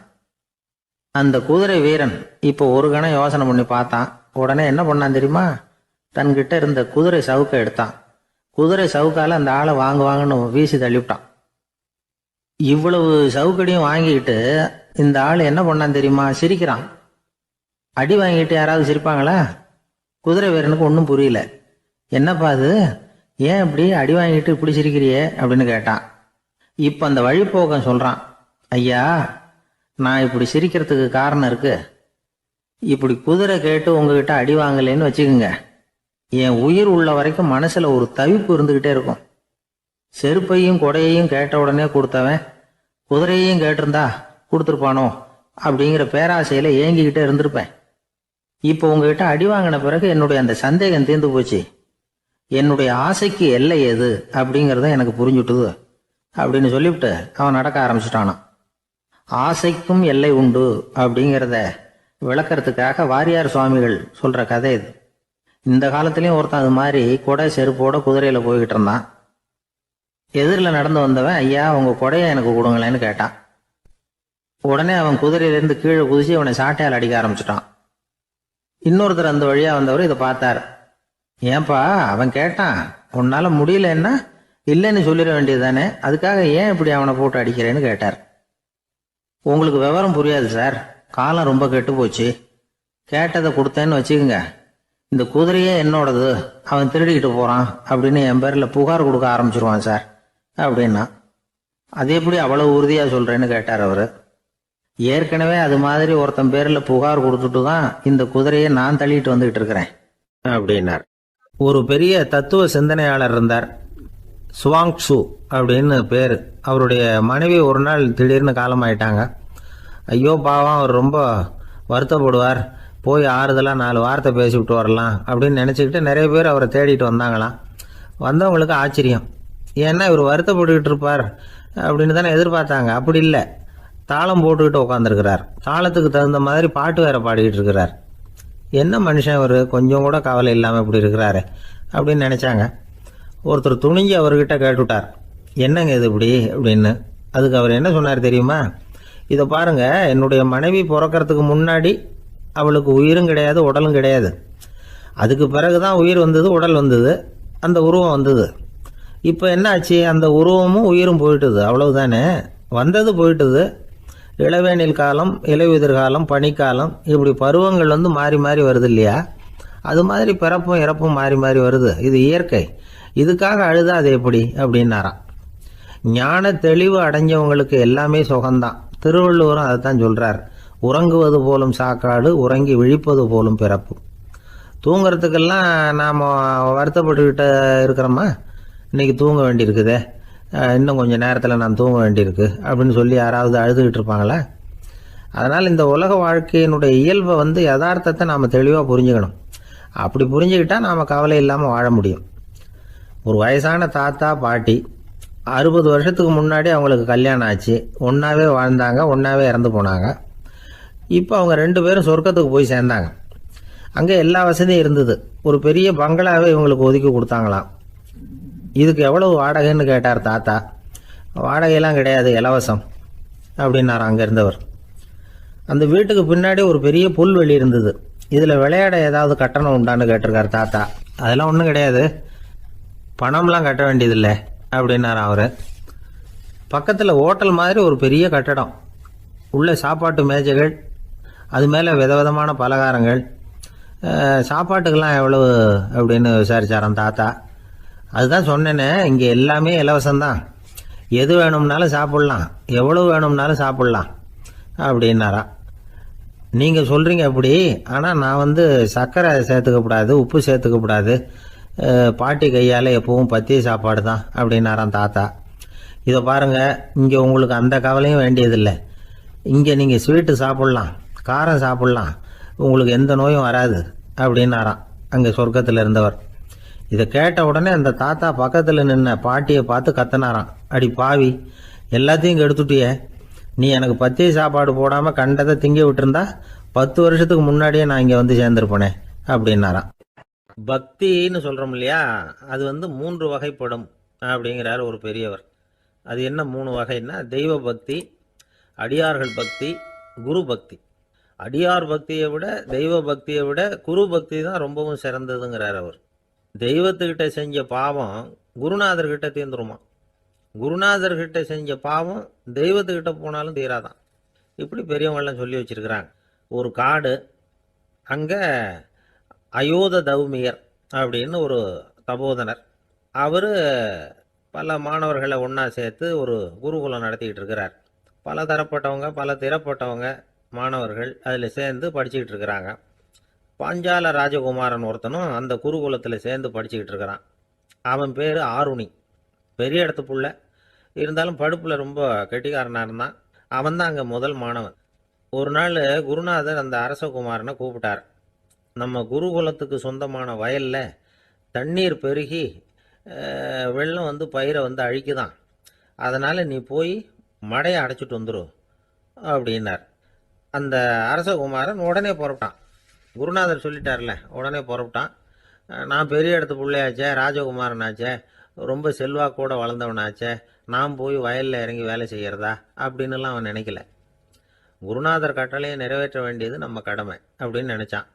அந்த குதிரை வீரன் இப்போ ஒரு கணம் யோசனை பண்ணி பார்த்தான். உடனே என்ன பண்ணான் தெரியுமா? தன்கிட்ட இருந்த குதிரை சவுக்கை எடுத்தான். குதிரை சவுக்கால அந்த ஆளை வாங்குவாங்கன்னு வீசி தள்ளிவிட்டான். இவ்வளவு சவுக்கடியும் வாங்கிக்கிட்டு இந்த ஆள் என்ன பண்ணான் தெரியுமா? சிரிக்கிறான். அடி வாங்கிட்டு யாராவது சிரிப்பாங்களா? குதிரை வீரனுக்கு ஒன்றும் புரியல. என்னப்பா அது, ஏன் இப்படி அடி வாங்கிட்டு இப்படி சிரிக்கிறியே அப்படின்னு கேட்டான். இப்ப அந்த வழிபோக்கன் சொல்றான், ஐயா, நான் இப்படி சிரிக்கிறதுக்கு காரணம் இருக்கு. இப்படி குதிரை கேட்டு உங்ககிட்ட அடி வாங்கலேன்னு வச்சுக்கோங்க, என் உயிர் உள்ள வரைக்கும் மனசுல ஒரு தவிப்பு இருந்துகிட்டே இருக்கும். செருப்பையும் கொடையையும் கேட்ட உடனே கொடுத்தவன் குதிரையையும் கேட்டிருந்தா கொடுத்துருப்பானோ அப்படிங்கிற பேராசையில ஏங்கிக்கிட்டே இருந்திருப்பேன். இப்போ உங்ககிட்ட அடி வாங்கின பிறகு என்னுடைய அந்த சந்தேகம் தீர்ந்து போச்சு. என்னுடைய ஆசைக்கு எல்லை எது அப்படிங்கிறத எனக்கு புரிஞ்சுட்டுது அப்படின்னு சொல்லிவிட்டு அவன் நடக்க ஆரம்பிச்சுட்டானான். ஆசைக்கும் எல்லை உண்டு அப்படிங்கிறத விளக்கறதுக்காக வாரியார் சுவாமிகள் சொல்ற கதை இது. இந்த காலத்திலயும் ஒருத்தன் அது மாதிரி கொடை செருப்போட குதிரையில போய்கிட்டு இருந்தான். எதிரில் நடந்து வந்தவன், ஐயா, உங்க கொடையை எனக்கு கொடுங்களேன்னு கேட்டான். உடனே அவன் குதிரையிலிருந்து கீழே குதிச்சு அவனை சாட்டையால் அடிக்க ஆரம்பிச்சுட்டான். இன்னொருத்தர் அந்த வழியா வந்தவர் இதை பார்த்தார். ஏன்பா, அவன் கேட்டான், உன்னால முடியலன்னா இல்லைன்னு சொல்லிட வேண்டியது தானே, அதுக்காக ஏன் இப்படி அவனை போட்டு அடிக்கிறேன்னு கேட்டார். உங்களுக்கு விவரம் புரியாது சார், காலம் ரொம்ப கெட்டு போச்சு. கேட்டதை கொடுத்தேன்னு வச்சுக்கோங்க, இந்த குதிரையே என்னோடது, அவன் திருடிக்கிட்டு போறான் அப்படின்னு என் பேர்ல புகார் கொடுக்க ஆரம்பிச்சிருவான் சார் அப்படின்னா. அது எப்படி அவ்வளவு உறுதியா சொல்றேன்னு கேட்டார் அவரு. ஏற்கனவே அது மாதிரி ஒருத்தன் பேர்ல புகார் கொடுத்துட்டு தான் இந்த குதிரையை நான் தள்ளிட்டு வந்துகிட்டு இருக்கிறேன் அப்படின்னார். ஒரு பெரிய தத்துவ சிந்தனையாளர் இருந்தார். சுவாங்சு அப்படின்னு பேர். அவருடைய மனைவி ஒரு நாள் திடீர்னு காலமாயிட்டாங்க. ஐயோ பாவம், அவர் ரொம்ப வருத்தப்படுவார், போய் ஆறுதலாக 4 வார்த்தை பேசிவிட்டு வரலாம் அப்படின்னு நினச்சிக்கிட்டு நிறைய பேர் அவரை தேடிட்டு வந்தாங்களாம். வந்தவங்களுக்கு ஆச்சரியம். ஏன்னா இவர் வருத்தப்பட்டுக்கிட்டு இருப்பார் அப்படின்னு தானே எதிர்பார்த்தாங்க. அப்படி இல்லை, தாளம் போட்டுக்கிட்டு உட்காந்துருக்கிறார். தாளத்துக்கு தகுந்த மாதிரி பாட்டு வேற பாடிக்கிட்டு இருக்கிறார். என்ன மனுஷன் இவர், கொஞ்சம் கூட கவலை இல்லாமல் இப்படி இருக்கிறாரு அப்படின்னு நினச்சாங்க. ஒருத்தர் துணிஞ்சு அவர்கிட்ட கேட்டுவிட்டார், என்னங்க இது இப்படி அப்படின்னு. அதுக்கு அவர் என்ன சொன்னார் தெரியுமா? இதை பாருங்க, என்னுடைய மனைவி பிறக்கிறதுக்கு முன்னாடி அவளுக்கு உயிரும் கிடையாது, உடலும் கிடையாது. அதுக்கு பிறகு தான் உயிர் வந்தது, உடல் வந்தது, அந்த உருவம் வந்தது. இப்போ என்ன ஆச்சு? அந்த உருவமும் உயிரும் போயிட்டுது, அவ்வளவுதானே. வந்தது போயிட்டுது. இளவேனில் காலம், இலையுதிர் காலம், பனிக்காலம், இப்படி பருவங்கள் வந்து மாறி மாறி வருது இல்லையா? அது மாதிரி பிறப்பும் இறப்பும் மாறி மாறி வருது. இது இயற்கை. இதுக்காக அழுதா அது எப்படி அப்படின்னாராம். ஞான தெளிவு அடைஞ்சவங்களுக்கு எல்லாமே சுகம்தான். திருவள்ளுவரும் அதை தான் சொல்றார். உறங்குவது போலும் சாக்காடு, உறங்கி விழிப்பது போலும் பிறப்பு. தூங்குறதுக்கெல்லாம் நாம் வருத்தப்பட்டுக்கிட்ட இருக்கிறோமா? இன்னைக்கு தூங்க வேண்டியிருக்குதே, இன்னும் கொஞ்சம் நேரத்தில் நான் தூங்க வேண்டியிருக்கு அப்படின்னு சொல்லி யாராவது அழுதுகிட்டு இருப்பாங்களா? அதனால் இந்த உலக வாழ்க்கையினுடைய இயல்பை வந்து யதார்த்தத்தை நாம் தெளிவாக புரிஞ்சுக்கணும். அப்படி புரிஞ்சுக்கிட்டால் நாம் கவலை இல்லாமல் வாழ முடியும். ஒரு வயசான தாத்தா பாட்டி 60 வருஷத்துக்கு முன்னாடி அவங்களுக்கு கல்யாணம் ஆச்சு. ஒன்றாவே வாழ்ந்தாங்க, ஒன்றாவே இறந்து போனாங்க. இப்போ அவங்க 2 பேரும் சொர்க்கத்துக்கு போய் சேர்ந்தாங்க. அங்கே எல்லா வசதியும் இருந்தது. ஒரு பெரிய பங்களாவே இவங்களுக்கு ஒதுக்கி கொடுத்தாங்களாம். இதுக்கு எவ்வளவு வாடகைன்னு கேட்டார் தாத்தா. வாடகையெல்லாம் கிடையாது, இலவசம் அப்படின்னார் அங்கே இருந்தவர். அந்த வீட்டுக்கு பின்னாடி ஒரு பெரிய புல்வெளி இருந்தது. இதில் விளையாட ஏதாவது கட்டணம் உண்டான்னு கேட்டிருக்கார் தாத்தா. அதெல்லாம் ஒன்றும் கிடையாது, பணம்லாம் கட்ட வேண்டியதில்லை அப்படின்னார் அவர். பக்கத்தில் ஹோட்டல் மாதிரி ஒரு பெரிய கட்டடம், உள்ள சாப்பாட்டு மேஜைகள், அது மேலே விதவிதமான பலகாரங்கள். சாப்பாட்டுக்கெல்லாம் எவ்வளவு அப்படின்னு விசாரிச்சாராம் தாத்தா. அதுதான் சொன்னேனே, இங்கே எல்லாமே இலவசம்தான், எது வேணும்னாலும் சாப்பிட்லாம், எவ்வளவு வேணும்னாலும் சாப்பிட்லாம் அப்படின்னாரா. நீங்கள் சொல்கிறீங்க அப்படி, ஆனால் நான் வந்து சர்க்கரை சேர்த்துக்கக்கூடாது, உப்பு சேர்த்துக்கக்கூடாது, பாட்டி கையால் எப்பவும் பத்திய சாப்பாடு தான் அப்படின்னாராம் தாத்தா. இதை பாருங்கள், இங்கே உங்களுக்கு அந்த கவலையும் வேண்டியதில்லை. இங்கே நீங்கள் ஸ்வீட்டு சாப்பிட்லாம், காரம் சாப்பிட்லாம், உங்களுக்கு எந்த நோயும் வராது அப்படின்னாராம் அங்கே சொர்க்கத்தில் இருந்தவர். இதை கேட்ட உடனே அந்த தாத்தா பக்கத்தில் நின்ன பாட்டியை பார்த்து கத்தினாராம், அடி பாவி, எல்லாத்தையும் கெடுத்துட்டியே, நீ எனக்கு பத்திய சாப்பாடு போடாமல் கண்டதை திங்க விட்டுருந்தா 10 வருஷத்துக்கு முன்னாடியே நான் இங்கே வந்து சேர்ந்துருப்பேனே அப்படின்னாராம். பக்தின்னு சொல்கிறோம் இல்லையா, அது வந்து 3 வகைப்படும் அப்படிங்கிறார் ஒரு பெரியவர். அது என்ன 3 வகைன்னா, தெய்வ பக்தி, அடியார்கள் பக்தி, குரு பக்தி. அடியார் பக்தியை விட, தெய்வ பக்தியை விட குரு பக்தி தான் ரொம்பவும் சிறந்ததுங்கிறார் அவர். தெய்வத்துக்கிட்ட செஞ்ச பாவம் குருநாதர்கிட்ட தீர்ந்துருமா, குருநாதர்கிட்ட செஞ்ச பாவம் தெய்வத்துக்கிட்ட போனாலும் தீராதான். இப்படி பெரியவங்களாம் சொல்லி வச்சிருக்கிறாங்க. ஒரு காடு, அங்கே அயோத தௌமியர் அப்படின்னு ஒரு தபோதனர், அவர் பல மாணவர்களை ஒன்றா சேர்த்து ஒரு குருகுலம் நடத்திக்கிட்டு இருக்கிறார். பல தரப்பட்டவங்க, பல திறப்பட்டவங்க மாணவர்கள் அதில் சேர்ந்து படிச்சுக்கிட்டு இருக்கிறாங்க. பாஞ்சால ராஜகுமாரன் ஒருத்தனும் அந்த குருகுலத்தில் சேர்ந்து படிச்சுக்கிட்டு இருக்கிறான். அவன் பேர் ஆருணி. பெரிய இடத்து புள்ள, இருந்தாலும் படுப்பில் ரொம்ப கெட்டிக்காரனாக இருந்தான். அவன் தான் அங்கே முதல் மாணவன். ஒரு நாள் குருநாதர் அந்த அரசகுமாரனை கூப்பிட்டார். நம்ம குருகுலத்துக்கு சொந்தமான வயலில் தண்ணீர் பெருகி வெள்ளம் வந்து பயிரை வந்து அழிக்குதான், அதனால் நீ போய் மடையை அடைச்சிட்டு வந்துரு அப்படின்னார். அந்த அரசகுமாரன் உடனே புறப்பட்டான். குருநாதர் சொல்லிட்டார்ல, உடனே புறப்பட்டான். நான் பெரிய இடத்து பிள்ளையாச்சே, ராஜகுமாரனாச்சே, ரொம்ப செல்வாக்கூட வளர்ந்தவனாச்சே, நான் போய் வயலில் இறங்கி வேலை செய்கிறதா அப்படின்னுலாம் அவன் நினைக்கல. குருநாதர் கட்டளையை நிறைவேற்ற வேண்டியது நம்ம கடமை அப்படின்னு நினச்சான்.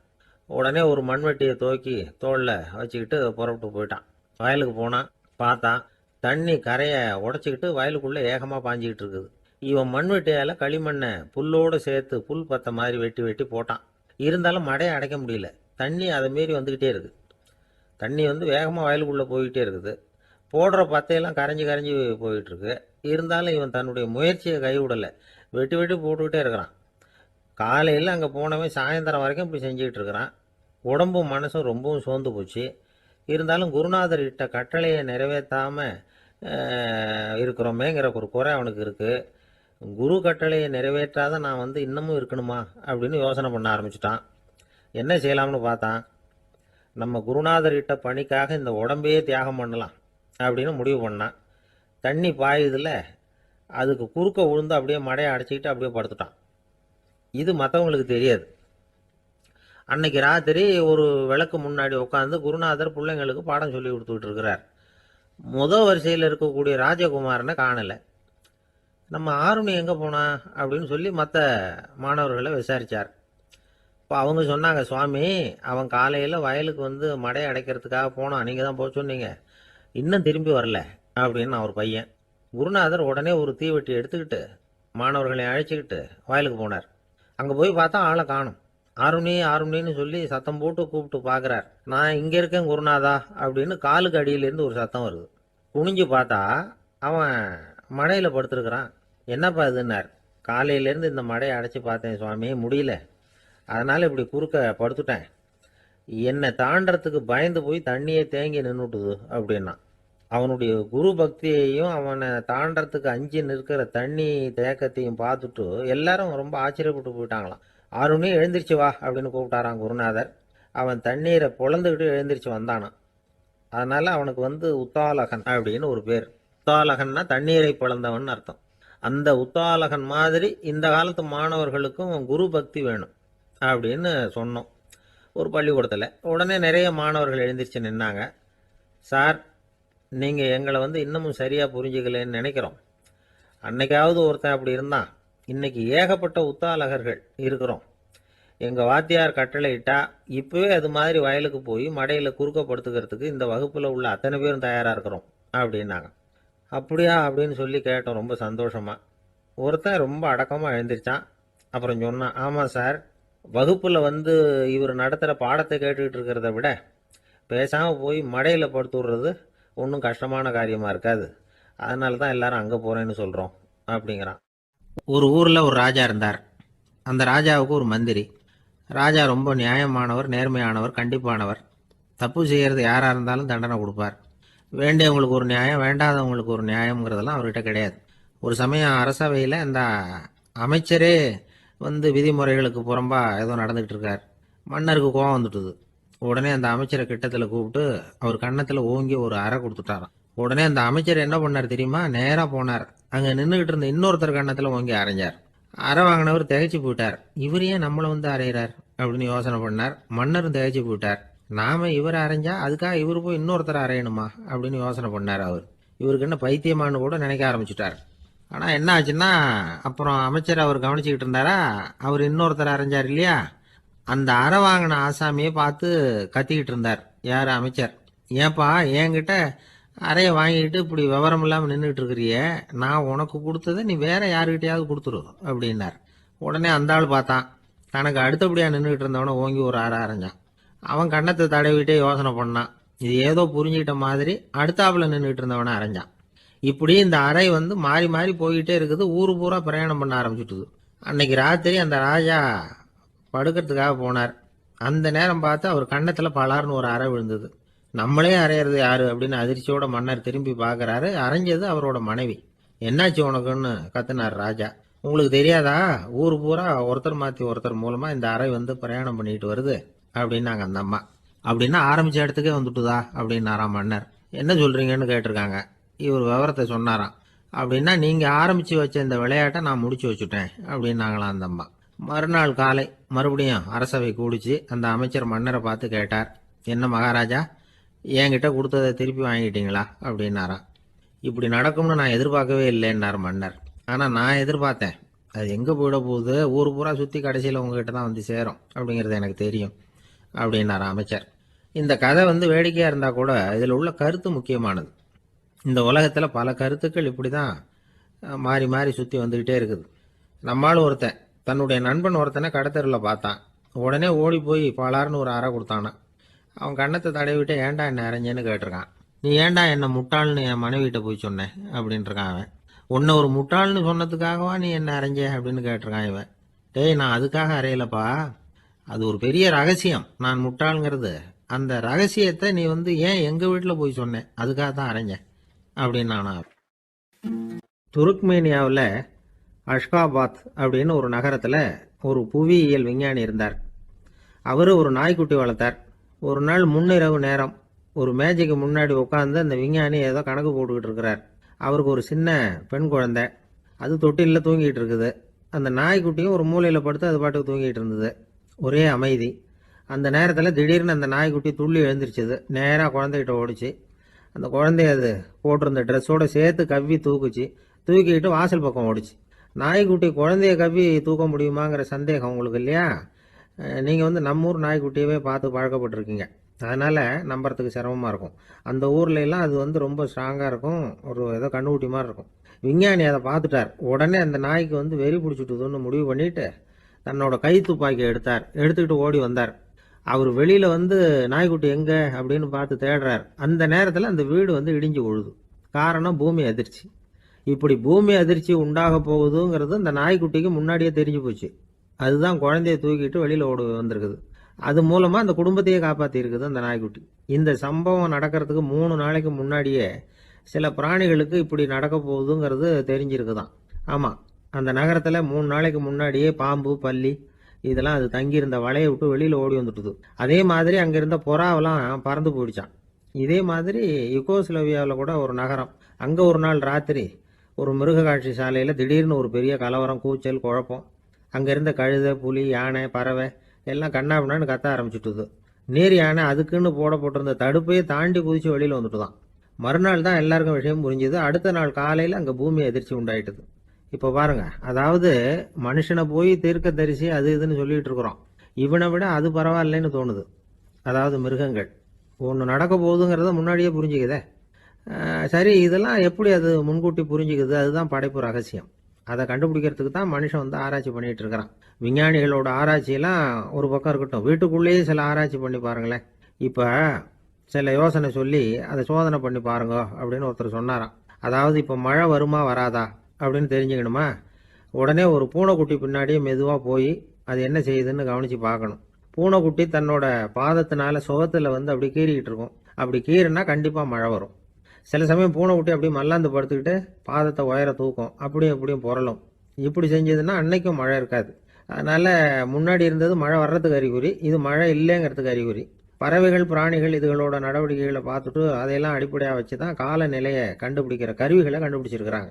உடனே ஒரு மண்வெட்டியை தூக்கி தோளில் வச்சுக்கிட்டு புறப்பட்டு போயிட்டான். வயலுக்கு போனான். பார்த்தான், தண்ணி கரையை உடச்சிக்கிட்டு வயலுக்குள்ளே ஏகமாக பாஞ்சிக்கிட்டு இருக்குது. இவன் மண்வெட்டியால் களிமண்ணை புல்லோடு சேர்த்து புல் பத்த மாதிரி வெட்டி வெட்டி போட்டான். இருந்தாலும் மடையை அடைக்க முடியல. தண்ணி அதை மீறி வந்துக்கிட்டே இருக்குது. தண்ணி வந்து வேகமாக வயலுக்குள்ளே போய்கிட்டே இருக்குது. போடுற பத்தையெல்லாம் கரைஞ்சி கரைஞ்சி போயிட்டுருக்கு. இருந்தாலும் இவன் தன்னுடைய முயற்சியை கைவிடலை. வெட்டி வெட்டி போட்டுக்கிட்டே இருக்கிறான். காலையில் அங்கே போனவன் சாயந்தரம் வரைக்கும் இப்படி செஞ்சுக்கிட்டு இருக்கிறான். உடம்பும் மனசும் ரொம்பவும் சோர்ந்து போச்சு. இருந்தாலும் குருநாதர் இட்ட கட்டளையை நிறைவேற்றாமல் இருக்கிறோமேங்கிற ஒரு குறை அவனுக்கு இருக்குது. குரு கட்டளையை நிறைவேற்றாத நான் வந்து இன்னமும் இருக்கணுமா அப்படின்னு யோசனை பண்ண ஆரம்பிச்சிட்டான். என்ன செய்யலாம்னு பார்த்தான். நம்ம குருநாதர் இட்ட பணிக்காக இந்த உடம்பையே தியாகம் பண்ணலாம் அப்படின்னு முடிவு பண்ணான். தண்ணி பாயுதில்ல, அதுக்கு குறுக்க விழுந்து அப்படியே மடையை அடைச்சிக்கிட்டு அப்படியே படுத்துட்டான். இது மற்றவங்களுக்கு தெரியாது. அன்னைக்கு ராத்திரி ஒரு விளக்கு முன்னாடி உட்காந்து குருநாதர் பிள்ளைங்களுக்கு பாடம் சொல்லி கொடுத்துக்கிட்டு இருக்கிறார். வரிசையில் இருக்கக்கூடிய ராஜகுமாரனை காணலை. நம்ம ஆருணி எங்கே போனா அப்படின்னு சொல்லி மற்ற மாணவர்களை விசாரித்தார். இப்போ அவங்க சொன்னாங்க, சுவாமி அவன் காலையில் வயலுக்கு வந்து மடையை அடைக்கிறதுக்காக போனான், நீங்கள் தான் போக சொன்னீங்க, இன்னும் திரும்பி வரல அப்படின்னு அவர் பையன். குருநாதர் உடனே ஒரு தீவெட்டி எடுத்துக்கிட்டு மாணவர்களை அழைச்சிக்கிட்டு வயலுக்கு போனார். அங்கே போய் பார்த்தா ஆளை காணும். ஆருணி ஆருணின்னு சொல்லி சத்தம் போட்டு கூப்பிட்டு பார்க்குறார். நான் இங்கே இருக்கேன் குருநாதா அப்படின்னு காலுக்கு அடியிலேருந்து ஒரு சத்தம் வருது. குனிஞ்சு பார்த்தா அவன் மடையில் படுத்துருக்குறான். என்னப்பா இதுன்னார். காலையிலேருந்து இந்த மடையை அடைச்சி பார்த்தேன் சுவாமி, முடியல, அதனால் இப்படி குறுக்க படுத்துட்டேன். என்னை தாண்டறதுக்கு பயந்து போய் தண்ணியே தேங்கி நின்றுட்டுது அப்படின்னா. அவனுடைய குரு பக்தியையும் அவனை தாண்டறதுக்கு அஞ்சு நிற்கிற தண்ணி தேக்கத்தையும் பார்த்துட்டு எல்லாரும் ரொம்ப ஆச்சரியப்பட்டு போயிட்டாங்களாம். ஆருணி எழுந்திரிச்சு வா அப்படின்னு கூப்பிட்டாரான் குருநாதர். அவன் தண்ணீரை பொழந்துக்கிட்டு எழுந்திரிச்சு வந்தானான். அதனால அவனுக்கு வந்து உத்தாலகன் அப்படின்னு ஒரு பேர். உத்தாலகன்னா தண்ணீரை பிளந்தவன் அர்த்தம். அந்த உத்தாலகன் மாதிரி இந்த காலத்து மாணவர்களுக்கும் குரு பக்தி வேணும் அப்படின்னு சொன்னோம் ஒரு பள்ளிக்கூடத்தில். உடனே நிறைய மாணவர்கள் எழுந்திரிச்சு நின்னாங்க. சார், நீங்கள் எங்களை வந்து இன்னமும் சரியாக புரிஞ்சுக்கலன்னு நினைக்கிறோம். அன்னைக்காவது ஒருத்தன் அப்படி இருந்தான், இன்னைக்கு ஏகப்பட்ட உத்தாலகர்கள் இருக்கிறோம். எங்கள் வாத்தியார் கட்டளை இட்டா இப்போவே அது மாதிரி வயலுக்கு போய் மடையில் குறுக்கப்படுத்துக்கிறதுக்கு இந்த வகுப்பில் உள்ள அத்தனை பேரும் தயாராக இருக்கிறோம் அப்படின்னாங்க. அப்படியா அப்படின்னு சொல்லி கேட்டோம் ரொம்ப சந்தோஷமாக. ஒருத்தன் ரொம்ப அடக்கமாக எழுந்திரிச்சான். அப்புறம் சொன்னான், ஆமாம் சார், வகுப்பில் வந்து இவர் நடத்துகிற பாடத்தை கேட்டுக்கிட்டு இருக்கிறத விட பேசாமல் போய் மடையில் படுத்து விடுறது ஒன்றும் கஷ்டமான காரியமாக இருக்காது, அதனால தான் எல்லாரும் அங்கே போகிறேன்னு சொல்கிறோம் அப்படிங்கிறான். ஒரு ஊரில் ஒரு ராஜா இருந்தார். அந்த ராஜாவுக்கு ஒரு மந்திரி. ராஜா ரொம்ப நியாயமானவர், நேர்மையானவர், கண்டிப்பானவர். தப்பு செய்கிறது யாராக இருந்தாலும் தண்டனை கொடுப்பார். வேண்டியவங்களுக்கு ஒரு நியாயம், வேண்டாதவங்களுக்கு ஒரு நியாயங்கிறதெல்லாம் அவர்கிட்ட கிடையாது. ஒரு சமயம் அரசவையில் அந்த அமைச்சரே வந்து விதிமுறைகளுக்கு புறம்பா ஏதோ நடந்துகிட்டு இருக்கார். மன்னருக்கு கோபம் வந்துட்டுது. உடனே அந்த அமைச்சரை கிட்டத்தில் கூப்பிட்டு அவர் கன்னத்தில் ஓங்கி ஒரு அறை கொடுத்துட்டாராம். உடனே அந்த அமைச்சர் என்ன பண்ணார் தெரியுமா, நேராக போனார். அங்கே நின்றுக்கிட்டு இருந்த இன்னொருத்தர் கன்னத்தில் ஓங்கி அரைஞ்சார். அரை வாங்கினவர் திகைச்சு போயிட்டார். இவர் ஏன் நம்மளை வந்து அரைகிறார் அப்படின்னு யோசனை பண்ணார். மன்னரும் திகைச்சு போயிட்டார். நாம இவரை அரைஞ்சா அதுக்காக இவர் போய் இன்னொருத்தர் அரையணுமா அப்படின்னு யோசனை பண்ணார். அவர் இவருக்கு என்ன பைத்தியமானு கூட நினைக்க ஆரம்பிச்சுட்டார். ஆனால் என்ன ஆச்சுன்னா, அப்புறம் அமைச்சர் அவர் கவனிச்சுக்கிட்டு இருந்தாரா, அவர் இன்னொருத்தர் அரைஞ்சார் இல்லையா, அந்த அறை வாங்கின ஆசாமியை பார்த்து கத்திக்கிட்டு இருந்தார். யார்? அமைச்சர். ஏன்பா என்கிட்ட அறையை வாங்கிக்கிட்டு இப்படி விவரம் இல்லாமல் நின்றுட்டு இருக்கிறிய, நான் உனக்கு கொடுத்ததை நீ வேற யாருக்கிட்டையாவது கொடுத்துரு அப்படின்னார். உடனே அந்த ஆள் பார்த்தான், தனக்கு அடுத்தபடியாக நின்றுட்டு இருந்தவனை ஓங்கி ஒரு அறை அரைஞ்சான். அவன் கன்னத்தை தடவிட்டே யோசனை பண்ணான். இது ஏதோ புரிஞ்சுக்கிட்ட மாதிரி அடுத்தாப்புல நின்றுட்டு இருந்தவனை அரைஞ்சான். இப்படி இந்த அறை வந்து மாறி மாறி போய்கிட்டே இருக்குது. ஊரு பூரா பிரயாணம் பண்ண ஆரம்பிச்சுட்டுது. அன்னைக்கு ராத்திரி அந்த ராஜா படுக்கிறதுக்காக போனார். அந்த நேரம் பார்த்து அவர் கன்னத்தில் பலார்னு ஒரு அறை விழுந்தது. நம்மளே அரையிறது யாரு அப்படின்னு அதிர்ச்சியோட மன்னர் திரும்பி பார்க்குறாரு. அரைஞ்சது அவரோட மனைவி. என்னாச்சு உனக்குன்னு கத்துனார் ராஜா. உங்களுக்கு தெரியாதா, ஊர் பூரா ஒருத்தர் மாற்றி ஒருத்தர் மூலமாக இந்த அறை வந்து பிரயாணம் பண்ணிட்டு வருது அப்படின்னாங்க அந்த அம்மா. அப்படின்னா ஆரம்பித்த இடத்துக்கே வந்துட்டுதா அப்படின்னாராம் மன்னர். என்ன சொல்கிறீங்கன்னு கேட்டிருக்காங்க. இவர் விவரத்தை சொன்னாராம். அப்படின்னா நீங்கள் ஆரம்பித்து வச்ச இந்த விளையாட்டை நான் முடிச்சு வச்சுட்டேன் அப்படின்னாங்களாம் அந்த அம்மா. மறுநாள் காலை மறுபடியும் அரசவை கூடிச்சு அந்த அமைச்சர் மன்னரை பார்த்து கேட்டார், என்ன மகாராஜா, என்கிட்ட கொடுத்ததை திருப்பி வாங்கிட்டீங்களா அப்படின்னாராம். இப்படி நடக்கும்னு நான் எதிர்பார்க்கவே இல்லைன்னார் மன்னர். ஆனால் நான் எதிர்பார்த்தேன். அது எங்கே போயிட போகுது, ஊர் பூரா சுற்றி கடைசியில் உங்ககிட்ட தான் வந்து சேரும் அப்படிங்கிறது எனக்கு தெரியும் அப்படின்னார் அமைச்சர். இந்த கதை வந்து வேடிக்கையாக இருந்தால் கூட இதில் உள்ள கருத்து முக்கியமானது. இந்த உலகத்தில் பல கருத்துக்கள் இப்படி தான் மாறி மாறி சுற்றி வந்துக்கிட்டே இருக்குது. நம்மளும் ஒருத்தன் தன்னுடைய நண்பன் ஒருத்தனை கடத்தரில் பார்த்தான். உடனே ஓடி போய் பலார்னு ஒரு அறை கொடுத்தானான். அவன் கன்னத்தை தடவிட்டு ஏன்டா என்ன அரைஞ்சேன்னு கேட்டிருக்கான். நீ ஏன்டா என்ன முட்டாள்னு என் மனைவிட்ட போய் சொன்னேன் அப்படின்ட்டுருக்கான் அவன். உன்னை ஒரு முட்டாள்னு சொன்னதுக்காகவா நீ என்ன அரைஞ்ச அப்படின்னு கேட்டிருக்கான் இவன். டேய், நான் அதுக்காக அறையலப்பா, அது ஒரு பெரிய ரகசியம் நான் முட்டாளுங்கிறது. அந்த ரகசியத்தை நீ வந்து ஏன் எங்கள் வீட்டில் போய் சொன்னேன், அதுக்காக தான் அரைஞ்சேன். அப்படின்னானா. துருக்மேனியாவில் அஷ்காபாத் அப்படின்னு ஒரு நகரத்தில் ஒரு புவியியல் விஞ்ஞானி இருந்தார். அவர் ஒரு நாய்க்குட்டி வளர்த்தார். ஒரு நாள் முன்னிரவு நேரம் ஒரு மேஜைக்கு முன்னாடி உட்காந்து அந்த விஞ்ஞானி ஏதோ கணக்கு போட்டுக்கிட்டு இருக்கிறார். அவருக்கு ஒரு சின்ன பெண் குழந்தை, அது தொட்டிலில் தூங்கிட்டு இருக்குது. அந்த நாய்க்குட்டியும் ஒரு மூலையில் படுத்து அது பாட்டுக்கு தூங்கிட்டு இருந்தது. ஒரே அமைதி. அந்த நேரத்தில் திடீர்னு அந்த நாய்க்குட்டி துள்ளி எழுந்திரிச்சது. நேராக குழந்தைகிட்ட ஓடிச்சு. அந்த குழந்தைய அது போட்டிருந்த ட்ரெஸ்ஸோடு சேர்த்து கவ்வி தூக்குச்சு. தூக்கிட்டு வாசல் பக்கம் ஓடிச்சு. நாய்க்குட்டி குழந்தைய கவ்வி தூக்க முடியுமாங்கிற சந்தேகம் உங்களுக்கு இல்லையா? நீங்கள் நம்ம ஊர் நாய்க்குட்டியவே பார்த்து பழக்கப்பட்டிருக்கீங்க. அதனால் நம்புறதுக்கு சிரமமாக இருக்கும். அந்த ஊர்ல எல்லாம் அது ரொம்ப ஸ்ட்ராங்காக இருக்கும். ஒரு ஏதோ கண்ணுக்குட்டி மாதிரி இருக்கும். விஞ்ஞானி அதை பார்த்துட்டார். உடனே அந்த நாய்க்கு வெறி பிடிச்சிட்டுதுன்னு முடிவு பண்ணிட்டு தன்னோட கை துப்பாக்கி எடுத்துக்கிட்டு ஓடி வந்தார். அவர் வெளியில் நாய்க்குட்டி எங்கே அப்படின்னு பார்த்து தேடுறார். அந்த நேரத்தில் அந்த வீடு இடிஞ்சு விழுது. காரணம் பூமி அதிர்ச்சி. இப்படி பூமி அதிர்ச்சி உண்டாக போகுதுங்கிறது அந்த நாய்க்குட்டிக்கு முன்னாடியே தெரிஞ்சு போச்சு. அதுதான் குழந்தைய தூக்கிட்டு வெளியில் ஓடி வந்திருக்குது. அது மூலமாக அந்த குடும்பத்தையே காப்பாற்றிருக்குது அந்த நாய்க்குட்டி. இந்த சம்பவம் நடக்கிறதுக்கு 3 நாளைக்கு முன்னாடியே சில பிராணிகளுக்கு இப்படி நடக்க போகுதுங்கிறது தெரிஞ்சிருக்குதான். ஆமாம், அந்த நகரத்தில் 3 நாளைக்கு முன்னாடியே பாம்பு, பல்லி இதெல்லாம் அது தங்கியிருந்த வலையை விட்டு வெளியில் ஓடி வந்துட்டுது. அதே மாதிரி அங்கே இருந்த புறாவெல்லாம் பறந்து போயிடுச்சான். இதே மாதிரி யுகோஸ்லோவியாவில் கூட ஒரு நகரம். அங்கே ஒரு நாள் ராத்திரி ஒரு மிருக காட்சி சாலையில் திடீர்னு ஒரு பெரிய கலவரம், கூச்சல், குழப்பம். அங்கே இருந்த கழுதை, புலி, யானை, பறவை எல்லாம் கண்ணாபின்னான்னு கத்த ஆரம்பிச்சுட்டுது. நீர் யானை அதுக்குன்னு போடப்பட்டிருந்த தடுப்பையே தாண்டி குதிச்சு வெளியில் வந்துட்டுதான். மறுநாள் தான் எல்லாருக்கும் விஷயம் புரிஞ்சுது. அடுத்த நாள் காலையில் அங்கே பூமி அதிர்ச்சி உண்டாயிட்டுது. இப்போ பாருங்க, அதாவது மனுஷனை போய் தீர்க்க தரிசி அது இதுன்னு சொல்லிட்டு இருக்கிறோம். இவனை விட அது பரவாயில்லைன்னு தோணுது. அதாவது மிருகங்கள் ஒன்று நடக்க போகுதுங்கிறத முன்னாடியே புரிஞ்சுக்குதே. சரி, இதெல்லாம் எப்படி அது முன்கூட்டி புரிஞ்சுக்குது? அதுதான் படைப்பு ரகசியம். அதை கண்டுபிடிக்கிறதுக்கு தான் மனுஷன் ஆராய்ச்சி பண்ணிட்டு இருக்கிறான். விஞ்ஞானிகளோட ஆராய்ச்சியெல்லாம் ஒரு பக்கம் இருக்கட்டும், வீட்டுக்குள்ளேயே சில ஆராய்ச்சி பண்ணி பாருங்களேன். இப்போ சில யோசனை சொல்லி அதை சோதனை பண்ணி பாருங்க அப்படின்னு ஒருத்தர் சொன்னாராம். அதாவது இப்போ மழை வருமா வராதா அப்படின்னு தெரிஞ்சுக்கணுமா, உடனே ஒரு பூனைக்குட்டி பின்னாடியே மெதுவாக போய் அது என்ன செய்யுதுன்னு கவனித்து பார்க்கணும். பூனைக்குட்டி தன்னோட பாதத்தினால சுகத்தில் அப்படி கீறிக்கிட்டு இருக்கும். அப்படி கீறினா கண்டிப்பாக மழை வரும். சில சமயம் பூனைக்குட்டி அப்படியே மல்லாந்து படுத்துக்கிட்டு பாதத்தை உயர தூக்கும், அப்படியும் இப்படியும் புரளும். இப்படி செஞ்சதுன்னா அன்னைக்கும் மழை இருக்காது. அதனால் முன்னாடி இருந்தது மழை வர்றதுக்கு அறிகுறி, இது மழை இல்லைங்கிறதுக்கு அறிகுறி. பறவைகள், பிராணிகள் இதுகளோட நடவடிக்கைகளை பார்த்துட்டு அதையெல்லாம் அடிப்படையாக வச்சு தான் காலநிலையை கண்டுபிடிக்கிற கருவிகளை கண்டுபிடிச்சிருக்கிறாங்க.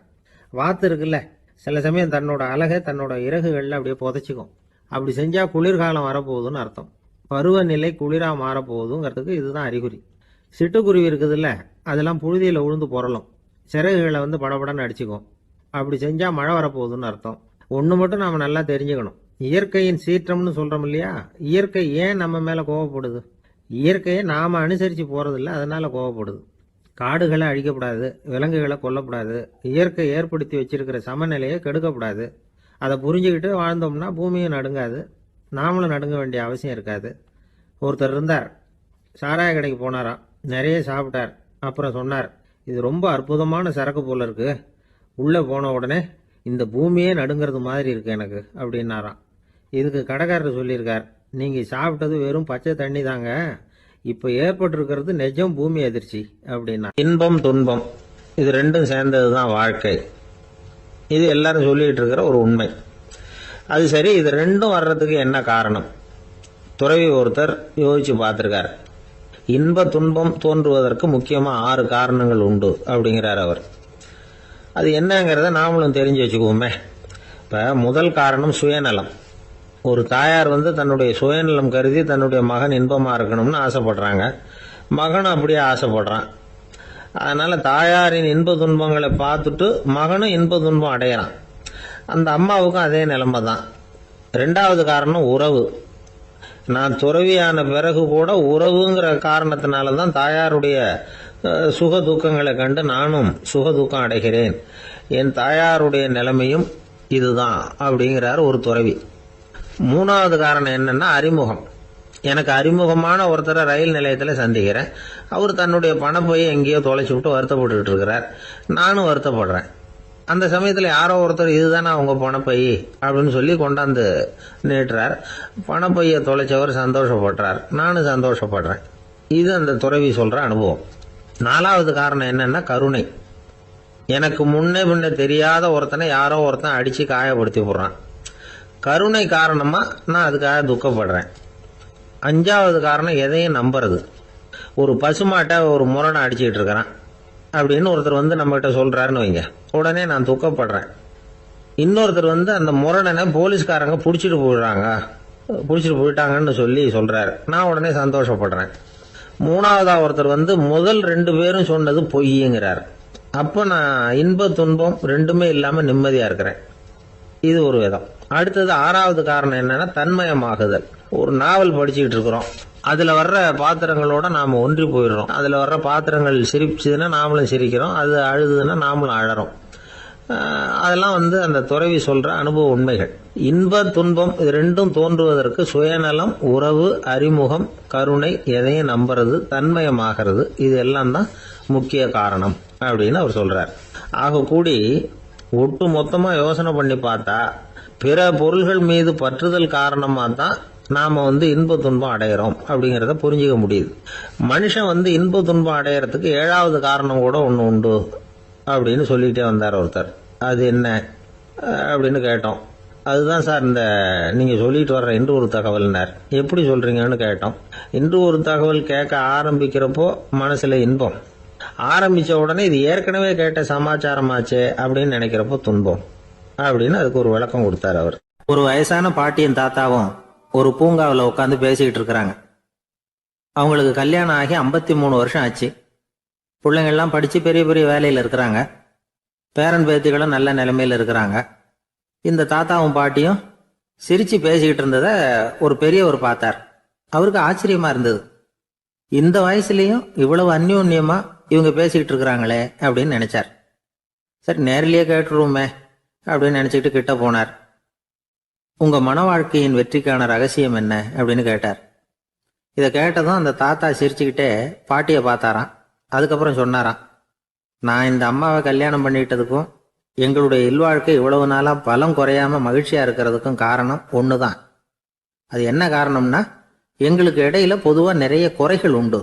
வாத்து இருக்குல்ல, சில சமயம் தன்னோட அழகை தன்னோட இறகுகளில் அப்படியே புதைச்சிக்கும். அப்படி செஞ்சால் குளிர்காலம் வரப்போகுதுன்னு அர்த்தம். பருவநிலை குளிராக மாறப்போகுதுங்கிறதுக்கு இதுதான் அறிகுறி. சிட்டுக்குருவி இருக்குதுல்ல, அதெல்லாம் புழுதியில் உழுந்து புரளும். சிறகுகளை படபடன்னு அடிச்சுக்கும். அப்படி செஞ்சால் மழை வரப்போகுதுன்னு அர்த்தம். ஒன்று மட்டும் நாம் நல்லா தெரிஞ்சுக்கணும். இயற்கையின் சீற்றம்னு சொல்கிறோம் இல்லையா, இயற்கை ஏன் நம்ம மேலே கோவப்படுது? இயற்கையை நாம் அனுசரித்து போகிறதில்ல, அதனால் கோவப்படுது. காடுகளை அழிக்கப்படாது, விலங்குகளை கொல்லப்படாது, இயற்கை ஏற்படுத்தி வச்சிருக்கிற சமநிலையை கெடுக்கப்படாது. அதை புரிஞ்சுக்கிட்டு வாழ்ந்தோம்னா பூமியும் நடுங்காது, நாமளும் நடுங்க வேண்டிய அவசியம் இருக்காது. ஒருத்தர் இருந்தார், சாராய கடைக்கு போனாராம். நிறைய சாப்பிட்டார். அப்புறம் சொன்னார், இது ரொம்ப அற்புதமான சரக்கு போல இருக்கு. உள்ளே போன உடனே இந்த பூமியே நடுங்கிறது மாதிரி இருக்கு எனக்கு அப்படின்னாராம். இதுக்கு கடைக்காரர் சொல்லியிருக்கார், நீங்கள் சாப்பிட்டது வெறும் பச்சை தண்ணி தாங்க, இப்போ ஏற்பட்டிருக்கிறது நிஜம் பூமி அதிர்ச்சி அப்படின்னா. இன்பம் துன்பம் இது ரெண்டும் சேர்ந்தது தான் வாழ்க்கை. இது எல்லாரும் சொல்லிட்டு இருக்கிற ஒரு உண்மை. அது சரி, இது ரெண்டும் வர்றதுக்கு என்ன காரணம்? துறவி ஒருத்தர் யோசிச்சு பார்த்துருக்கார். இன்ப துன்பம் தோன்றுவதற்கு முக்கியமாக 6 காரணங்கள் உண்டு அப்படிங்கிறார் அவர். அது என்னங்கிறத நாமளும் தெரிஞ்சு வச்சுக்குவோமே. இப்போ முதல் காரணம் சுயநலம். ஒரு தாயார் தன்னுடைய சுயநலம் கருதி தன்னுடைய மகன் இன்பமாக இருக்கணும்னு ஆசைப்படுறாங்க. மகனும் அப்படியே ஆசைப்படுறான். அதனால் தாயாரின் இன்ப துன்பங்களை பார்த்துட்டு மகனும் இன்ப துன்பம் அடையிறான். அந்த அம்மாவுக்கும் அதே நிலைமை தான். 2வது காரணம் உறவு. நான் துறவியான பிறகு கூட உறவுங்கிற காரணத்தினால தான் தாயாருடைய சுக துக்கங்களை கண்டு நானும் சுக துக்கம் அடைகிறேன். என் தாயாருடைய நிலைமையும் இதுதான் அப்படிங்கிறார் ஒரு துறவி. 3வது காரணம் என்னன்னா அறிமுகம். எனக்கு அறிமுகமான ஒருத்தரை ரயில் நிலையத்தில் சந்திக்கிறேன். அவர் தன்னுடைய பணப்பையை எங்கேயோ தொலைச்சி விட்டு வருத்தப்பட்டு இருக்கிறார். நானும் வருத்தப்படுறேன். அந்த சமயத்தில் யாரோ ஒருத்தர் இதுதானே அவங்க பணப்பை அப்படின்னு சொல்லி கொண்டாந்து நீட்டுறார். பணப்பையை தொலைச்சவர் சந்தோஷப்படுறார், நானும் சந்தோஷப்படுறேன். இது அந்த துறவி சொல்கிற அனுபவம். 4வது காரணம் என்னன்னா கருணை. எனக்கு முன்னே பின்ன தெரியாத ஒருத்தனை யாரோ ஒருத்தன் அடிச்சு காயப்படுத்தி போடுறான். கருணை காரணமா நான் அதுக்காக துக்கப்படுறேன். 5வது காரணம் எதையும் நம்புறது. ஒரு பசுமாட்டை ஒரு முரணை அடிச்சுக்கிட்டு இருக்கிறான் அப்படின்னு ஒருத்தர் வந்து நம்மகிட்ட சொல்றாருன்னு வைங்க, உடனே நான் துக்கப்படுறேன். இன்னொருத்தர் வந்து அந்த முரணனை போலீஸ்காரங்க பிடிச்சிட்டு போயிட்டாங்கன்னு சொல்றாரு, நான் உடனே சந்தோஷப்படுறேன். 3வதா ஒருத்தர் வந்து முதல் 2 பேரும் சொன்னது பொய்யுங்கிறார். அப்போ நான் இன்ப துன்பம் ரெண்டுமே இல்லாம நிம்மதியா இருக்கிறேன். இது ஒரு விதம். அடுத்தது 6வது காரணம் என்னன்னா தன்மயமாகுதல். ஒரு நாவல் படிச்சுக்கிட்டு இருக்கிறோம், அதுல வர்ற பாத்திரங்களோட நாம ஒன்றி போயிடுறோம். அதுல வர்ற பாத்திரங்கள் சிரிச்சுதுன்னா நாமளும் சிரிக்கிறோம், அது அழுதுன்னா நாமளும் அழறோம். அதெல்லாம் வந்து அந்த துறவி சொல்ற அனுபவ உண்மைகள். இன்ப துன்பம் இது ரெண்டும் தோன்றுவதற்கு சுயநலம், உறவு, அறிமுகம், கருணை, எதையும் நம்புறது, தன்மயமாகிறது, இது எல்லாம் தான் முக்கிய காரணம் அப்படின்னு அவர் சொல்றார். ஆக கூடி ஒட்டு மொத்தமா யோசனை பண்ணி பார்த்தா பிற பொருள்கள் மீது பற்றுதல் காரணமா தான் நாம வந்து இன்ப துன்பம் அடையிறோம் அப்படிங்கிறத புரிஞ்சுக்க முடியுது. மனுஷன் வந்து இன்ப துன்பம் அடையறதுக்கு 7வது காரணம் கூட ஒன்று உண்டு அப்படின்னு சொல்லிட்டே வந்தார் ஒருத்தர். அது என்ன அப்படின்னு கேட்டோம். அதுதான் சார் இந்த நீங்க சொல்லிட்டு வர்ற இன்று ஒரு தகவல்னார். எப்படி சொல்றீங்கன்னு கேட்டோம். இன்று ஒரு தகவல் கேட்க ஆரம்பிக்கிறப்போ மனசுல இன்பம், ஆரம்பிச்ச உடனே இது ஏற்கனவே கேட்ட சமாச்சாரமாச்சே அப்படின்னு நினைக்கிறப்போ துன்பம் அப்படின்னு அதுக்கு ஒரு விளக்கம் கொடுத்தார் அவர். ஒரு வயசான பாட்டியின் தாத்தாவும் ஒரு பூங்காவில் உட்காந்து பேசிக்கிட்டு இருக்கிறாங்க. அவங்களுக்கு கல்யாணம் ஆகி 53 வருஷம் ஆச்சு. பிள்ளைங்கள்லாம் படிச்சு பெரிய பெரிய வேலையில் இருக்கிறாங்க. பேரன் பேத்திகளும் நல்ல நிலைமையில் இருக்கிறாங்க. இந்த தாத்தாவும் பாட்டியும் சிரிச்சு பேசிக்கிட்டு இருந்ததை ஒரு பெரியவர் பார்த்தார். அவருக்கு ஆச்சரியமா இருந்தது. இந்த வயசுலயும் இவ்வளவு அந்யோன்யமா இவங்க பேசிக்கிட்டு இருக்கிறாங்களே அப்படின்னு நினைச்சார். சரி நேரிலேயே கேட்டுருவோமே அப்படின்னு நினைச்சுக்கிட்டு கிட்ட போனார். உங்க மன வாழ்க்கையின் வெற்றிக்கான ரகசியம் என்ன அப்படின்னு கேட்டார். இதை கேட்டதும் அந்த தாத்தா சிரிச்சுக்கிட்டே பாட்டியை பார்த்தாராம். அதுக்கப்புறம் சொன்னாராம், நான் இந்த அம்மாவை கல்யாணம் பண்ணிட்டதுக்கும் எங்களுடைய இல்வாழ்க்கை இவ்வளவு நாளா பலம் குறையாம மகிழ்ச்சியா இருக்கிறதுக்கும் காரணம் ஒண்ணுதான். அது என்ன காரணம்னா எங்களுக்கு இடையில பொதுவா நிறைய குறைகள் உண்டு,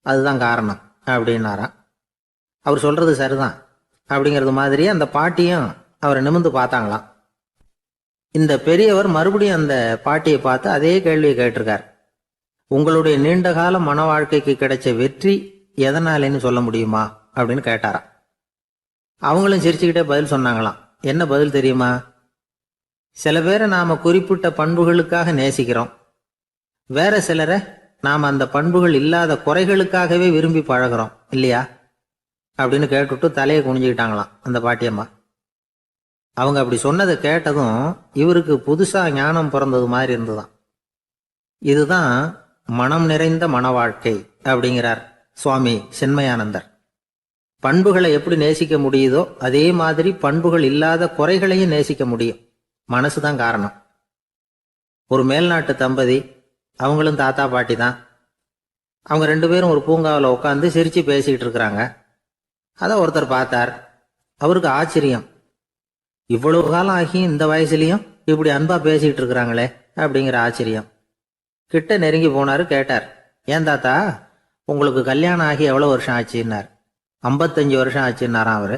அதுதான் காரணம் அப்படின்னாராம். அவர் சொல்றது சரிதான் அப்படிங்கிறது மாதிரியே அந்த பாட்டியும் அவரை நிமிர்ந்து பார்த்தாங்களாம். இந்த பெரியவர் மறுபடியும் அந்த பாட்டியை பார்த்து அதே கேள்வியை கேட்டிருக்கார். உங்களுடைய நீண்டகால மன வாழ்க்கைக்கு கிடைச்ச வெற்றி எதனாலேன்னு சொல்ல முடியுமா அப்படின்னு கேட்டாராம். அவங்களும் சிரிச்சுக்கிட்டே பதில் சொன்னாங்களாம். என்ன பதில் தெரியுமா? சில பேரை நாம குறிப்பிட்ட பண்புகளுக்காக நேசிக்கிறோம், வேற சிலரை நாம அந்த பண்புகள் இல்லாத குறைகளுக்காகவே விரும்பி பழகிறோம் இல்லையா அப்படின்னு கேட்டுட்டு தலையை குனிஞ்சுக்கிட்டாங்களாம் அந்த பாட்டியம்மா. அவங்க அப்படி சொன்னதை கேட்டதும் இவருக்கு புதுசா ஞானம் பிறந்தது மாதிரி இருந்துதான். இதுதான் மனம் நிறைந்த மன வாழ்க்கை அப்படிங்கிறார் சுவாமி சின்மயானந்தர். பண்புகளை எப்படி நேசிக்க முடியுதோ அதே மாதிரி பண்புகள் இல்லாத குறைகளையும் நேசிக்க முடியும். மனசுதான் காரணம். ஒரு மேல்நாட்டு தம்பதி, அவங்களும் தாத்தா பாட்டி தான். அவங்க 2 பேரும் ஒரு பூங்காவில் உட்காந்து சிரிச்சு பேசிக்கிட்டு இருக்கிறாங்க. அதை ஒருத்தர் பார்த்தார். அவருக்கு ஆச்சரியம், இவ்வளவு காலம் ஆகி இந்த வயசுலயும் இப்படி அன்பா பேசிக்கிட்டு இருக்கிறாங்களே அப்படிங்கிற ஆச்சரியம். கிட்ட நெருங்கி போனாரு. கேட்டார், ஏன் தாத்தா உங்களுக்கு கல்யாணம் ஆகி எவ்வளவு வருஷம் ஆச்சுன்னார். 55 வருஷம் ஆச்சுன்னாராம் அவரு.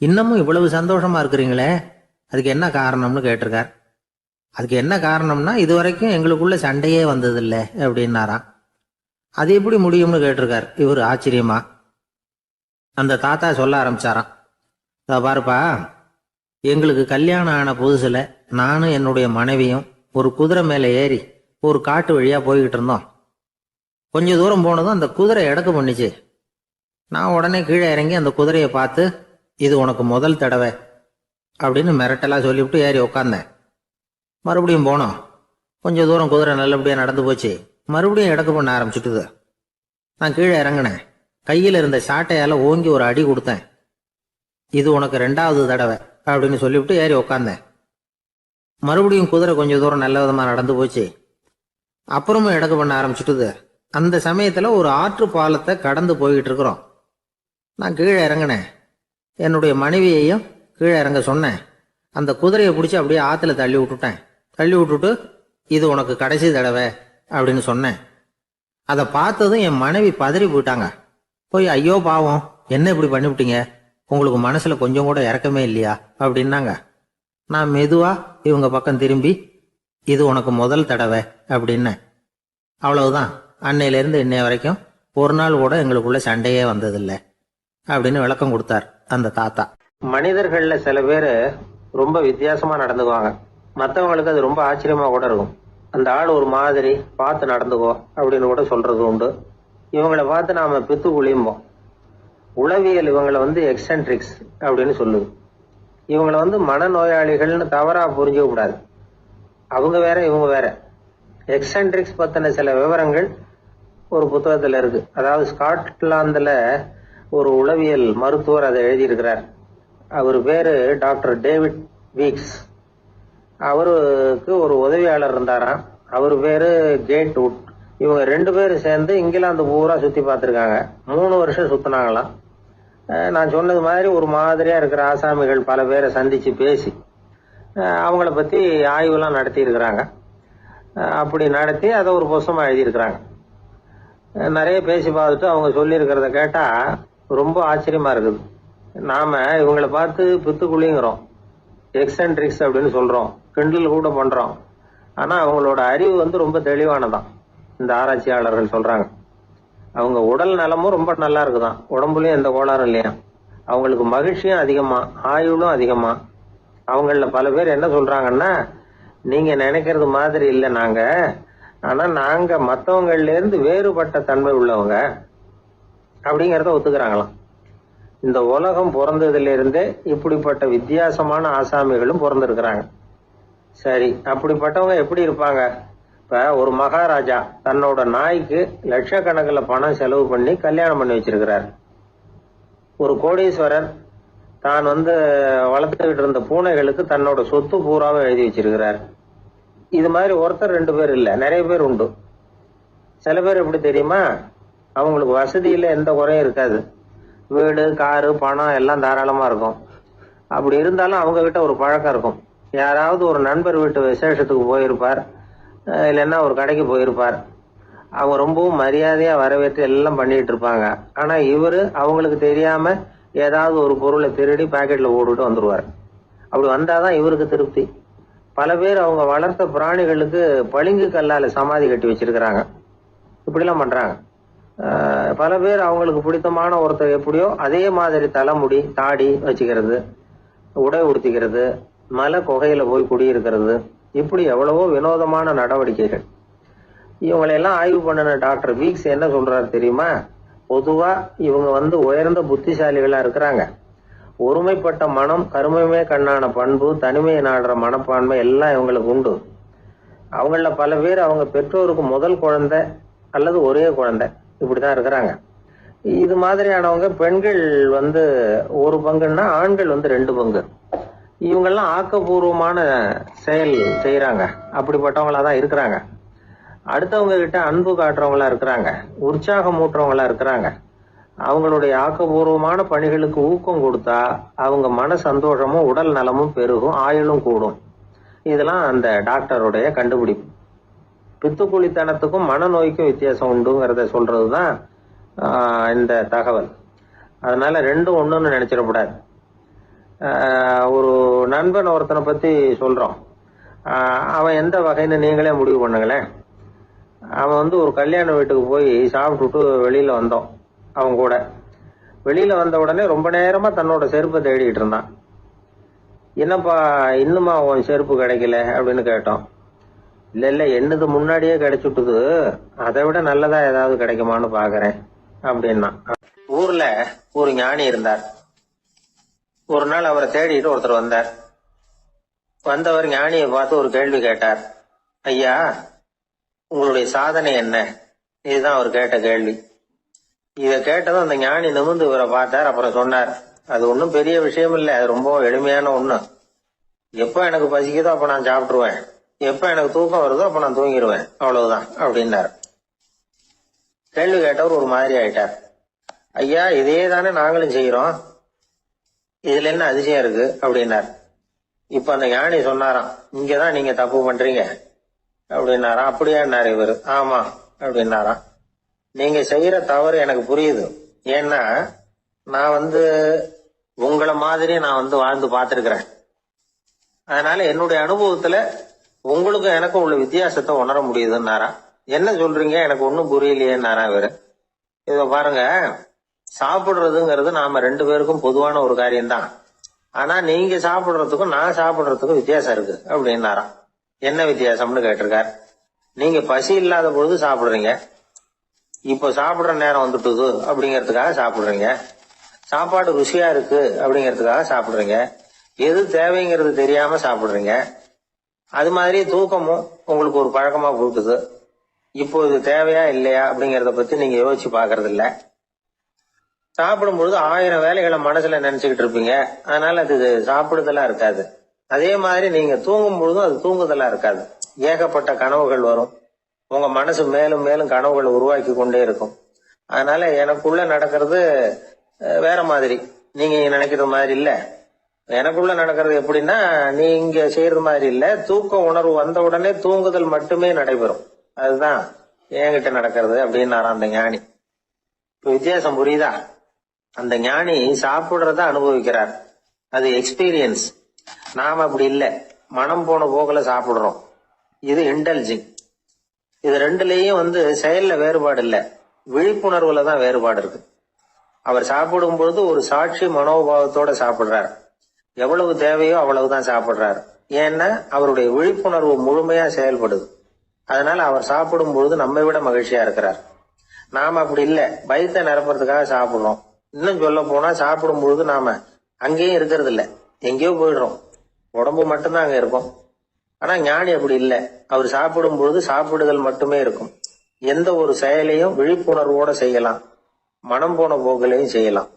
இன்னமும் இவ்வளவு சந்தோஷமா இருக்கிறீங்களே, அதுக்கு என்ன காரணம்னு கேட்டிருக்கார். அதுக்கு என்ன காரணம்னா இதுவரைக்கும் எங்களுக்குள்ள சண்டையே வந்ததில்லை அப்படின்னாராம். அது எப்படி முடியும்னு கேட்டிருக்கார் இவர் ஆச்சரியமா. அந்த தாத்தா சொல்ல ஆரம்பிச்சாராம், பாருப்பா, எங்களுக்கு கல்யாணம் ஆன புதுசுல நானும் என்னுடைய மனைவியும் ஒரு குதிரை மேலே ஏறி ஒரு காட்டு வழியா போய்கிட்டு இருந்தோம். கொஞ்ச தூரம் போனதும் அந்த குதிரை எடக்கு பண்ணிச்சு. நான் உடனே கீழே இறங்கி அந்த குதிரையை பார்த்து, இது உனக்கு முதல் தடவை அப்படின்னு மிரட்டலா சொல்லிவிட்டு ஏறி உக்காந்தேன். மறுபடியும் போனோம். கொஞ்சம் தூரம் குதிரை நல்லபடியா நடந்து போச்சு. மறுபடியும் எடக்கு பண்ண ஆரம்பிச்சுட்டுது. நான் கீழே இறங்கினேன். கையில் இருந்த சாட்டையால ஓங்கி ஒரு அடி கொடுத்தேன். இது உனக்கு 2வது தடவை அப்படின்னு சொல்லிவிட்டு ஏறி உக்காந்தேன். மறுபடியும் குதிரை கொஞ்சம் தூரம் நல்ல விதமா நடந்து போச்சு. அப்புறமும் எடக்கு பண்ண ஆரம்பிச்சுட்டுது. அந்த சமயத்துல ஒரு ஆற்று பாலத்தை கடந்து போய்கிட்டு இருக்கிறோம். நான் கீழே இறங்கினேன். என்னுடைய மனைவியையும் கீழே இறங்க சொன்னேன். அந்த குதிரையை பிடிச்சி அப்படியே ஆத்துல தள்ளி விட்டுட்டேன். தள்ளி விட்டுட்டு, இது உனக்கு கடைசி தடவை அப்படின்னு சொன்னேன். அதை பார்த்ததும் என் மனைவி பதறி போயிட்டாங்க. போய், ஐயோ பாவம், என்ன இப்படி பண்ணிவிட்டீங்க, உங்களுக்கு மனசுல கொஞ்சம் கூட இறக்கமே இல்லையா அப்படின்னாங்க. நான் மெதுவா இவங்க பக்கம் திரும்பி, இது உனக்கு முதல் தடவை அப்படின்னேன். அவ்வளவுதான், அன்னையிலேருந்து இன்னைய வரைக்கும் ஒரு நாள் கூட எங்களுக்குள்ள சண்டையே வந்ததில்லை அப்படின்னு விளக்கம் கொடுத்தார் அந்த தாத்தா. மனிதர்கள்ல சில பேர் ரொம்ப வித்தியாசமா நடந்துக்குவாங்க. மற்றவங்களுக்கு அது ரொம்ப ஆச்சரியமா கூட இருக்கும். அந்த ஆள் ஒரு மாதிரி பார்த்து நடந்துக்கோ அப்படின்னு கூட சொல்றது உண்டு. இவங்களை பார்த்து நாம பித்து குளியும்போம். உளவியல் இவங்களை எக்ஸென்ட்ரிக்ஸ் அப்படின்னு சொல்லுது. இவங்களை மனநோயாளிகள்னு தவறா புரிஞ்சுக்க கூடாது. அவங்க வேற, இவங்க வேற. எக்ஸென்ட்ரிக்ஸ் பத்தின சில விவரங்கள் ஒரு புத்தகத்துல இருக்கு. அதாவது ஸ்காட்லாந்துல ஒரு உளவியல் மருத்துவர் அதை எழுதியிருக்கிறார். அவர் பேரு டாக்டர் டேவிட் வீக்ஸ். அவருக்கு ஒரு உதவியாளர் இருந்தாராம். அவர் பேரு கேட் வுட். இவங்க 2 பேரும் சேர்ந்து இங்கிலாந்து பூரா சுத்தி பார்த்திருக்காங்க. 3 வருஷம் சுத்தினாங்களாம். நான் சொன்னது மாதிரி ஒரு மாதிரியா இருக்கிற ஆசாமிகள் பல பேரை சந்திச்சு பேசி அவங்கள பத்தி ஆய்வுலாம் நடத்தி இருக்கிறாங்க. அப்படி நடத்தி அதை ஒரு புத்தகமா எழுதியிருக்கிறாங்க. நிறைய பேசி பார்த்துட்டு அவங்க சொல்லி இருக்கிறத கேட்டா ரொம்ப ஆச்சரியமா இருக்குது. நாம இவங்களை பார்த்து பித்துக்குழிங்கிறோம், எக்ஸென்ட்ரிக்ஸ் அப்படின்னு சொல்றோம், கிண்டல் கூட பண்றோம். ஆனா அவங்களோட அறிவு ரொம்ப தெளிவானதான். இந்த ஆராய்ச்சியாளர்கள் சொல்றாங்க. அவங்க உடல் நலமும் ரொம்ப நல்லா இருக்குதான், உடம்புலயும் எந்த கோளாறும் இல்லையா. அவங்களுக்கு மகிழ்ச்சியும் அதிகமா, ஆயுளும் அதிகமா. அவங்கள பல பேர் என்ன சொல்றாங்கன்னா, நீங்க நினைக்கிறது மாதிரி இல்லை நாங்க, ஆனா நாங்க மற்றவங்கள்ல இருந்து வேறுபட்ட தன்மை உள்ளவங்க அப்படிங்கறத ஒத்துக்கிறாங்களாம். இந்த உலகம் பிறந்ததுல இருந்தே இப்படிப்பட்ட வித்தியாசமான ஆசாமிகளும் பிறந்திருக்கிறாங்க. சரி, அப்படிப்பட்டவங்க எப்படி இருப்பாங்க? இப்ப ஒரு மகாராஜா தன்னோட நாய்க்கு லட்சக்கணக்கில் பணம் செலவு பண்ணி கல்யாணம் பண்ணி வச்சிருக்கிறார். ஒரு கோடீஸ்வரர் தான் வளர்த்துக்கிட்டு இருந்த பூனைகளுக்கு தன்னோட சொத்து பூராவை எழுதி வச்சிருக்கிறார். இது மாதிரி ஒருத்தர் 2 பேர் இல்ல, நிறைய பேர் உண்டு. சில பேர் எப்படி தெரியுமா, அவங்களுக்கு வசதியில எந்த குறையும் இருக்காது. வீடு, காரு, பணம் எல்லாம் தாராளமா இருக்கும். அப்படி இருந்தாலும் அவங்க கிட்ட ஒரு பழக்கம் இருக்கும். யாராவது ஒரு நண்பர் வீட்டு விசேஷத்துக்கு போயிருப்பார், இல்லைன்னா ஒரு கடைக்கு போயிருப்பார். அவங்க ரொம்பவும் மரியாதையா வரவேற்று எல்லாம் பண்ணிட்டு இருப்பாங்க. ஆனா இவரு அவங்களுக்கு தெரியாம ஏதாவது ஒரு பொருளை திருடி பாக்கெட்ல போட்டுட்டு வந்துருவார். அப்படி வந்தாதான் இவருக்கு திருப்தி. பல பேர் அவங்க வளர்த்த பிராணிகளுக்கு பளிங்கு கல்லால சமாதி கட்டி வச்சிருக்கிறாங்க. இப்படிலாம் பண்றாங்க. பல பேர் அவங்களுக்கு பிடித்தமான ஒருத்தர் எப்படியோ அதே மாதிரி தலைமுடி, தாடி வச்சுக்கிறது, உடை உடுத்திக்கிறது, மலை குகையில போய் குடியிருக்கிறது, இப்படி எவ்வளவோ வினோதமான நடவடிக்கைகள். இவங்களையெல்லாம் ஆய்வு பண்ணின டாக்டர் வீக்ஸ் என்ன சொல்றாரு தெரியுமா? பொதுவா இவங்க உயர்ந்த புத்திசாலிகளா இருக்கிறாங்க. ஒருமைப்பட்ட மனம், கருமையுமே கண்ணான பண்பு, தனிமையை நாடுற மனப்பான்மை எல்லாம் இவங்களுக்கு உண்டு. அவங்கள பல பேர் அவங்க பெற்றோருக்கு முதல் குழந்தை அல்லது ஒரே குழந்தை இப்படிதான் இருக்கிறாங்க. இது மாதிரியானவங்க பெண்கள் 1 பங்குன்னா ஆண்கள் 2 பங்கு. இவங்கெல்லாம் ஆக்கப்பூர்வமான செயல் செய்யறாங்க. அப்படிப்பட்டவங்களா தான் இருக்கிறாங்க. அடுத்தவங்க கிட்ட அன்பு காட்டுறவங்களா இருக்கிறாங்க, உற்சாகம் ஊட்டுறவங்களா இருக்கிறாங்க. அவங்களுடைய ஆக்கப்பூர்வமான பணிகளுக்கு ஊக்கம் கொடுத்தா அவங்க மன சந்தோஷமும் உடல் நலமும் பெருகும், ஆயுளும் கூடும். இதெல்லாம் அந்த டாக்டருடைய கண்டுபிடிப்பு. பித்துக்குழித்தனத்துக்கும் மனநோய்க்கும் வித்தியாசம் உண்டுங்கிறத சொல்றதுதான் இந்த தகவல். அதனால 2ம் ஒண்ணுன்னு நினைச்சிடக்கூடாது. ஒரு நண்பன் ஒருத்தனை பத்தி சொல்றோம். அவன் எந்த வகைன்னு நீங்களே முடிவு பண்ணுங்களேன். அவன் ஒரு கல்யாண வீட்டுக்கு போய் சாப்பிட்டுட்டு வெளியில வந்தோம். அவன் கூட வெளியில வந்த உடனே ரொம்ப நேரமா தன்னோட செருப்பை தேடிட்டு இருந்தான். என்னப்பா இன்னுமா உன் செருப்பு கிடைக்கல அப்படின்னு கேட்டோம். இல்ல என்னது முன்னாடியே கிடைச்சுட்டுது, அதை விட நல்லதா ஏதாவது கிடைக்குமான்னு பாக்குறேன் அப்படின்னா. ஊர்ல ஒரு ஞானி இருந்தார். ஒரு நாள் அவரை தேடிட்டு ஒருத்தர் வந்தார். வந்தவர் ஞானியை பார்த்து ஒரு கேள்வி கேட்டார். ஐயா, உங்களுடைய சாதனை என்ன? இதுதான் அவர் கேட்ட கேள்வி. இத கேட்டதும் அந்த ஞானி நிமிர்ந்து இவரை பார்த்தார். அப்புறம் சொன்னார், அது ஒன்றும் பெரிய விஷயம் இல்லை, அது ரொம்ப எளிமையான ஒண்ணு. எப்ப எனக்கு பசிக்குதோ அப்ப நான் சாப்பிட்டுருவேன், எப்ப எனக்கு தூக்கம் வருதோ அப்ப நான் தூங்கிடுவேன், அவ்வளவுதான் அப்படின்னார். கேள்வி கேட்டவர் ஒரு மாதிரி ஆயிட்டார். ஐயா, இதே தானே நாங்களும் செய்யறோம், இதுல என்ன அதிசயம் இருக்கு அப்படின்னார். இப்ப அந்த ஞானி சொன்னாராம், இங்கதான் நீங்க தப்பு பண்றீங்க அப்படின்னாராம். அப்படியான்னாரு இவரு. ஆமா அப்படின்னாராம். நீங்க செய்யற தவறு எனக்கு புரியுது. ஏன்னா நான் உங்களை மாதிரி நான் வாழ்ந்து பார்த்திருக்கிறேன். அதனால என்னுடைய அனுபவத்துல உங்களுக்கும் எனக்கும் உள்ள வித்தியாசத்தை உணர முடியுதுன்னாரா. என்ன சொல்றீங்க, எனக்கு ஒன்னும் புரியலையேன்னாரா இவரு. இத பாருங்க, சாப்பிடுறதுங்கிறது நாம 2 பேருக்கும் பொதுவான ஒரு காரியம்தான். ஆனா நீங்க சாப்பிடுறதுக்கும் நான் சாப்பிடுறதுக்கும் வித்தியாசம் இருக்கு அப்படின்னாராம். என்ன வித்தியாசம்னு கேட்டிருக்காரு. நீங்க பசி இல்லாத பொழுது சாப்பிடுறீங்க, இப்போ சாப்பிடுற நேரம் வந்துட்டுது அப்படிங்கறதுக்காக சாப்பிடுறீங்க. சாப்பாடு ருசியா இருக்கு அப்படிங்கறதுக்காக சாப்பிடுறீங்க. எது தேவைங்கிறது தெரியாம சாப்பிடுறீங்க. அது மாதிரி தூக்கமும் உங்களுக்கு ஒரு பழக்கமா போட்டுது. இப்போ இது தேவையா இல்லையா அப்படிங்கறத பத்தி நீங்க யோசிச்சு பாக்குறது இல்ல. சாப்பிடும் பொழுது 1000 வேலைகளை மனசுல நினைச்சுக்கிட்டு இருப்பீங்க. அதனால அது சாப்பிடுதலா இருக்காது. அதே மாதிரி நீங்க தூங்கும் பொழுதும் அது தூங்குதலா இருக்காது. ஏகப்பட்ட கனவுகள் வரும். உங்க மனசு மேலும் மேலும் கனவுகளை உருவாக்கி கொண்டே இருக்கும். அதனால எனக்குள்ள நடக்கிறது வேற மாதிரி, நீங்க நினைக்கிறது மாதிரி இல்ல. எனக்குள்ள நடக்கிறது எப்படின்னா, நீங்க செய்யறது மாதிரி இல்ல. தூக்க உணர்வு வந்த உடனே தூங்குதல் மட்டுமே நடைபெறும். அதுதான் என்கிட்ட நடக்கிறது அப்படின்னாரா அந்த ஞானி. இப்ப வித்தியாசம் புரியுதா? அந்த ஞானி சாப்பிடுறத அனுபவிக்கிறார், அது எக்ஸ்பீரியன்ஸ். நாம அப்படி இல்ல, மனம் போன போக்குல சாப்பிடுறோம். இது இன்டெலிஜிங். இது ரெண்டுலயும் செயல்ல வேறுபாடு இல்ல, விழிப்புணர்வுல தான் வேறுபாடு இருக்கு. அவர் சாப்பிடும் பொழுது ஒரு சாட்சி மனோபாவத்தோட சாப்பிடுறார். எவ்வளவு தேவையோ அவ்வளவுதான் சாப்பிடுறாரு. ஏன்னா அவருடைய விழிப்புணர்வு முழுமையா செயல்படுது. அதனால அவர் சாப்பிடும் பொழுது நம்மை விட மகிழ்ச்சியா இருக்கிறார். நாம அப்படி இல்ல, வயிற்றை நிரப்புறதுக்காக சாப்பிடுறோம். இன்னும் சொல்ல போனா சாப்பிடும் பொழுது நாம அங்கேயும் இருக்கிறது இல்ல, எங்கேயோ போயிடுறோம். உடம்பு மட்டும்தான் அங்க இருக்கும். ஆனா ஞானி அப்படி இல்ல, அவர் சாப்பிடும் பொழுது சாப்பிடுதல் மட்டுமே இருக்கும். எந்த ஒரு செயலையும் விழிப்புணர்வோட செய்யலாம், மனம் போன போக்கிலையும் செய்யலாம்.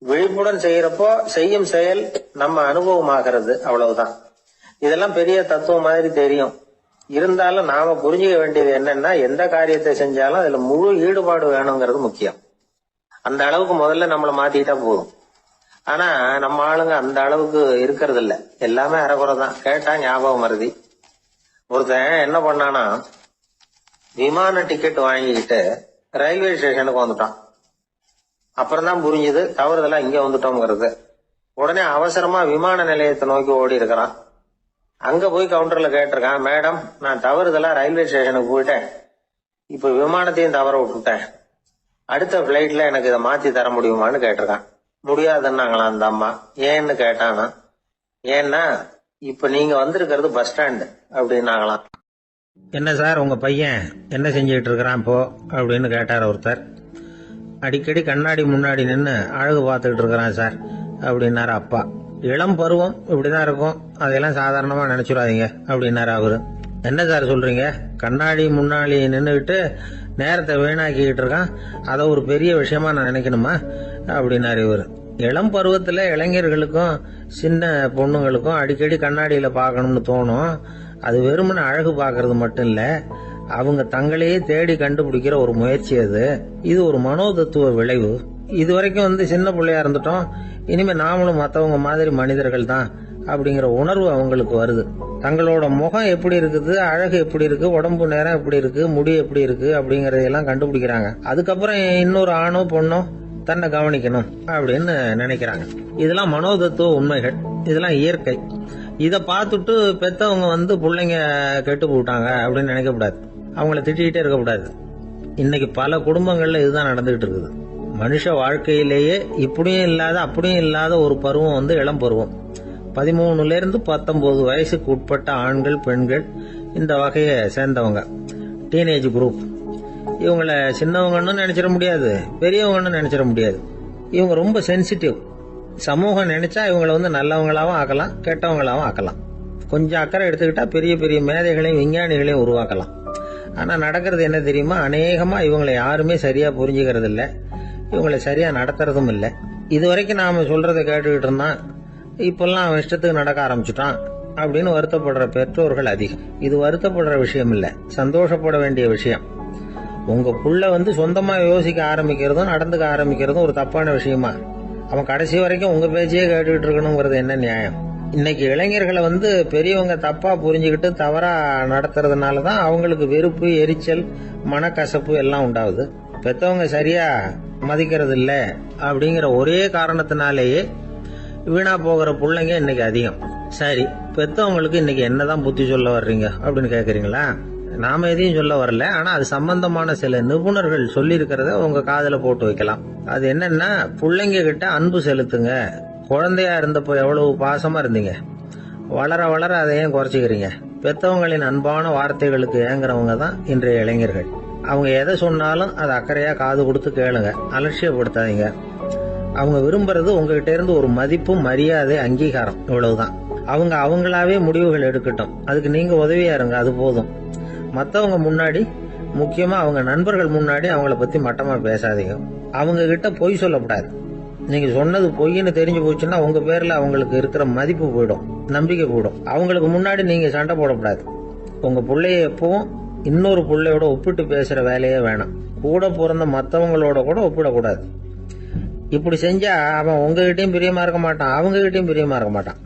விழிப்புடன் செய்யறப்போ செய்யும் செயல் நம்ம அனுபவமாகிறது, அவ்வளவுதான். இதெல்லாம் பெரிய தத்துவம் மாதிரி தெரியும். இருந்தாலும் நாம புரிஞ்சுக்க வேண்டியது என்னன்னா, எந்த காரியத்தை செஞ்சாலும் அதுல முழு ஈடுபாடு வேணுங்கிறது முக்கியம். அந்த அளவுக்கு முதல்ல நம்மளை மாத்திட்டா போதும். ஆனா நம்ம ஆளுங்க அந்த அளவுக்கு இருக்கிறது இல்ல, எல்லாமே அரைகுறை தான். கேட்டா ஞாபகம் மருதி. ஒருத்தன் என்ன பண்ணானா, விமான டிக்கெட் வாங்கிக்கிட்டு ரயில்வே ஸ்டேஷனுக்கு வந்துட்டான். அப்புறம் தான் புரிஞ்சுது தவறுதெல்லாம் இங்க வந்துட்டோம்ங்கிறது. உடனே அவசரமா விமான நிலையத்தை நோக்கி ஓடி இருக்கிறான். அங்க போய் கவுண்டர்ல கேட்டிருக்கான், மேடம் நான் தவறுதலா ரயில்வே ஸ்டேஷனுக்கு போயிட்டேன், இப்ப விமானத்தையும் தவற விட்டுட்டேன், அடுத்த பிளைட்ல எனக்கு இதை மாத்தி தர முடியுமான்னு கேட்டிருக்கான். முடியாதுன்னாங்களாம் அந்த அம்மா. ஏன்னு கேட்டானா, ஏன்னா இப்ப நீங்க வந்திருக்கிறது பஸ் ஸ்டாண்டு அப்படின்னாங்களாம். என்ன சார் உங்க பையன் என்ன செஞ்சுட்டு இருக்கிறான் இப்போ அப்படின்னு கேட்டார் ஒருத்தர். அடிக்கடி கண்ணாடி முன்னாடி நின்று அழகு பார்த்துக்கிட்டு இருக்கிறான் சார் அப்படின்னாரு அப்பா. இளம் பருவம் இப்படிதான் இருக்கும், அதையெல்லாம் சாதாரணமா நினைச்சுடாதீங்க அப்படின்னாரு அவரு. என்ன சார் சொல்றீங்க, கண்ணாடி முன்னாடி நின்றுகிட்டு நேரத்தை வீணாக்கிக்கிட்டு இருக்கான், அதை ஒரு பெரிய விஷயமா நான் நினைக்கணுமா அப்படின்னாரு இவர். இளம் பருவத்துல இளைஞர்களுக்கும் சின்ன பொண்ணுங்களுக்கும் அடிக்கடி கண்ணாடியில பார்க்கணும்னு தோணும். அது வெறுமனே அழகு பார்க்கறது மட்டும் இல்ல, அவங்க தங்களையே தேடி கண்டுபிடிக்கிற ஒரு முயற்சி அது. இது ஒரு மனோதத்துவ விளைவு. இது வரைக்கும் சின்ன பிள்ளையா இருந்துட்டோம், இனிமே நாமளும் மற்றவங்க மாதிரி மனிதர்கள் தான் அப்படிங்கிற உணர்வு அவங்களுக்கு வருது. தங்களோட முகம் எப்படி இருக்குது, அழகு எப்படி இருக்கு, உடம்பு நேரம் எப்படி இருக்கு, முடி எப்படி இருக்கு அப்படிங்கறதெல்லாம் கண்டுபிடிக்கிறாங்க. அதுக்கப்புறம் இன்னொரு ஆணோ பொண்ணோ தன்னை கவனிக்கணும் அப்படின்னு நினைக்கிறாங்க. இதெல்லாம் மனோதத்துவ உண்மைகள், இதெல்லாம் இயற்கை. இதை பார்த்துட்டு பெத்தவங்க பிள்ளைங்க கெட்டு போட்டாங்க அப்படின்னு நினைக்கக்கூடாது, அவங்கள திட்டிகிட்டே இருக்கக்கூடாது. இன்னைக்கு பல குடும்பங்கள்ல இதுதான் நடந்துகிட்டு இருக்குது. மனுஷ வாழ்க்கையிலேயே இப்படியும் இல்லாத அப்படியும் இல்லாத ஒரு பருவம் இளம் பருவம். 13 இருந்து 19 வயசுக்கு உட்பட்ட ஆண்கள் பெண்கள் இந்த வகையை சேர்ந்தவங்க, டீனேஜ் குரூப். இவங்கள சின்னவங்கன்னு நினைச்சிட முடியாது, பெரியவங்கன்னு நினைச்சிட முடியாது. இவங்க ரொம்ப சென்சிட்டிவ். சமூகம் நினைச்சா இவங்களை நல்லவங்களாவும் ஆக்கலாம், கெட்டவங்களாவும் ஆக்கலாம். கொஞ்சம் அக்கறை எடுத்துக்கிட்டா பெரிய பெரிய மேதைகளையும் விஞ்ஞானிகளையும் உருவாக்கலாம். ஆனா நடக்கிறது என்ன தெரியுமா, அநேகமா இவங்களை யாருமே சரியா புரிஞ்சுக்கிறது இல்ல, இவங்களை சரியா நடத்துறதும் இல்ல. இது வரைக்கும் நாம சொல்றதை கேட்டுக்கிட்டு இருந்தான், இப்பெல்லாம் அவன் இஷ்டத்துக்கு நடக்க ஆரம்பிச்சுட்டான் அப்படின்னு வருத்தப்படுற பெற்றோர்கள் அதிகம். இது வருத்தப்படுற விஷயம் இல்ல, சந்தோஷப்பட வேண்டிய விஷயம். உங்க புள்ள சொந்தமா யோசிக்க ஆரம்பிக்கிறதும் நடந்துக்க ஆரம்பிக்கிறதும் ஒரு தப்பான விஷயமா? அவன் கடைசி வரைக்கும் உங்க பேச்சையே கேட்டுக்கிட்டு இருக்கணுங்கிறது என்ன நியாயம்? இன்னைக்கு இளைஞர்களை பெரியவங்க தப்பா புரிஞ்சுக்கிட்டு தவறா நடத்துறதுனாலதான் அவங்களுக்கு வெறுப்பு, எரிச்சல், மனக்கசப்பு எல்லாம் உண்டாகுது. பெத்தவங்க சரியா மதிக்கிறது இல்ல அப்படிங்கிற ஒரே காரணத்தினாலேயே வீணா போகிற பிள்ளைங்க இன்னைக்கு அதிகம். சரி, பெத்தவங்களுக்கு இன்னைக்கு என்னதான் புத்தி சொல்ல வர்றீங்க அப்படின்னு கேக்குறீங்களா? நாம எதையும் சொல்ல வரல. ஆனா அது சம்பந்தமான சில நிபுணர்கள் சொல்லி இருக்கிறத உங்க காதுல போட்டு வைக்கலாம். அது என்னன்னா, பிள்ளைங்க கிட்ட அன்பு செலுத்துங்க. குழந்தையா இருந்தப்போ எவ்வளவு பாசமா இருந்தீங்க, வளர வளர அதை ஏன் குறைச்சிக்கிறீங்க? பெத்தவங்களின் அன்பான வார்த்தைகளுக்கு ஏங்குறவங்க தான் இன்றைய இளைஞர்கள். அவங்க எதை சொன்னாலும் அதை அக்கறையா காது கொடுத்து கேளுங்க, அலட்சியப்படுத்தாதீங்க. அவங்க விரும்புறது உங்ககிட்ட இருந்து ஒரு மதிப்பும் மரியாதை அங்கீகாரம், இவ்வளவுதான். அவங்க அவங்களாவே முடிவுகள் எடுக்கட்டும், அதுக்கு நீங்க உதவியா இருங்க, அது போதும். மற்றவங்க முன்னாடி, முக்கியமா அவங்க நண்பர்கள் முன்னாடி அவங்கள பத்தி மட்டமா பேசாதீங்க. அவங்க கிட்ட பொய் சொல்லக்கூடாது. நீங்க சொன்னது பொய்ன்னு தெரிஞ்சு போச்சுன்னா உங்க பேர்ல அவங்களுக்கு இருக்கிற மதிப்பு போயிடும், நம்பிக்கை போயிடும். அவங்களுக்கு முன்னாடி நீங்க சண்டை போடக்கூடாது. உங்க பிள்ளைய எப்பவும் இன்னொரு பிள்ளையோட ஒப்பிட்டு பேசுற வேலையே வேணாம். கூட பிறந்த மற்றவங்களோட கூட ஒப்பிடக்கூடாது. இப்படி செஞ்சா அவன் உங்ககிட்டயும் பிரியமா இருக்க மாட்டான், அவங்க கிட்டயும் பிரியமா இருக்க மாட்டான்.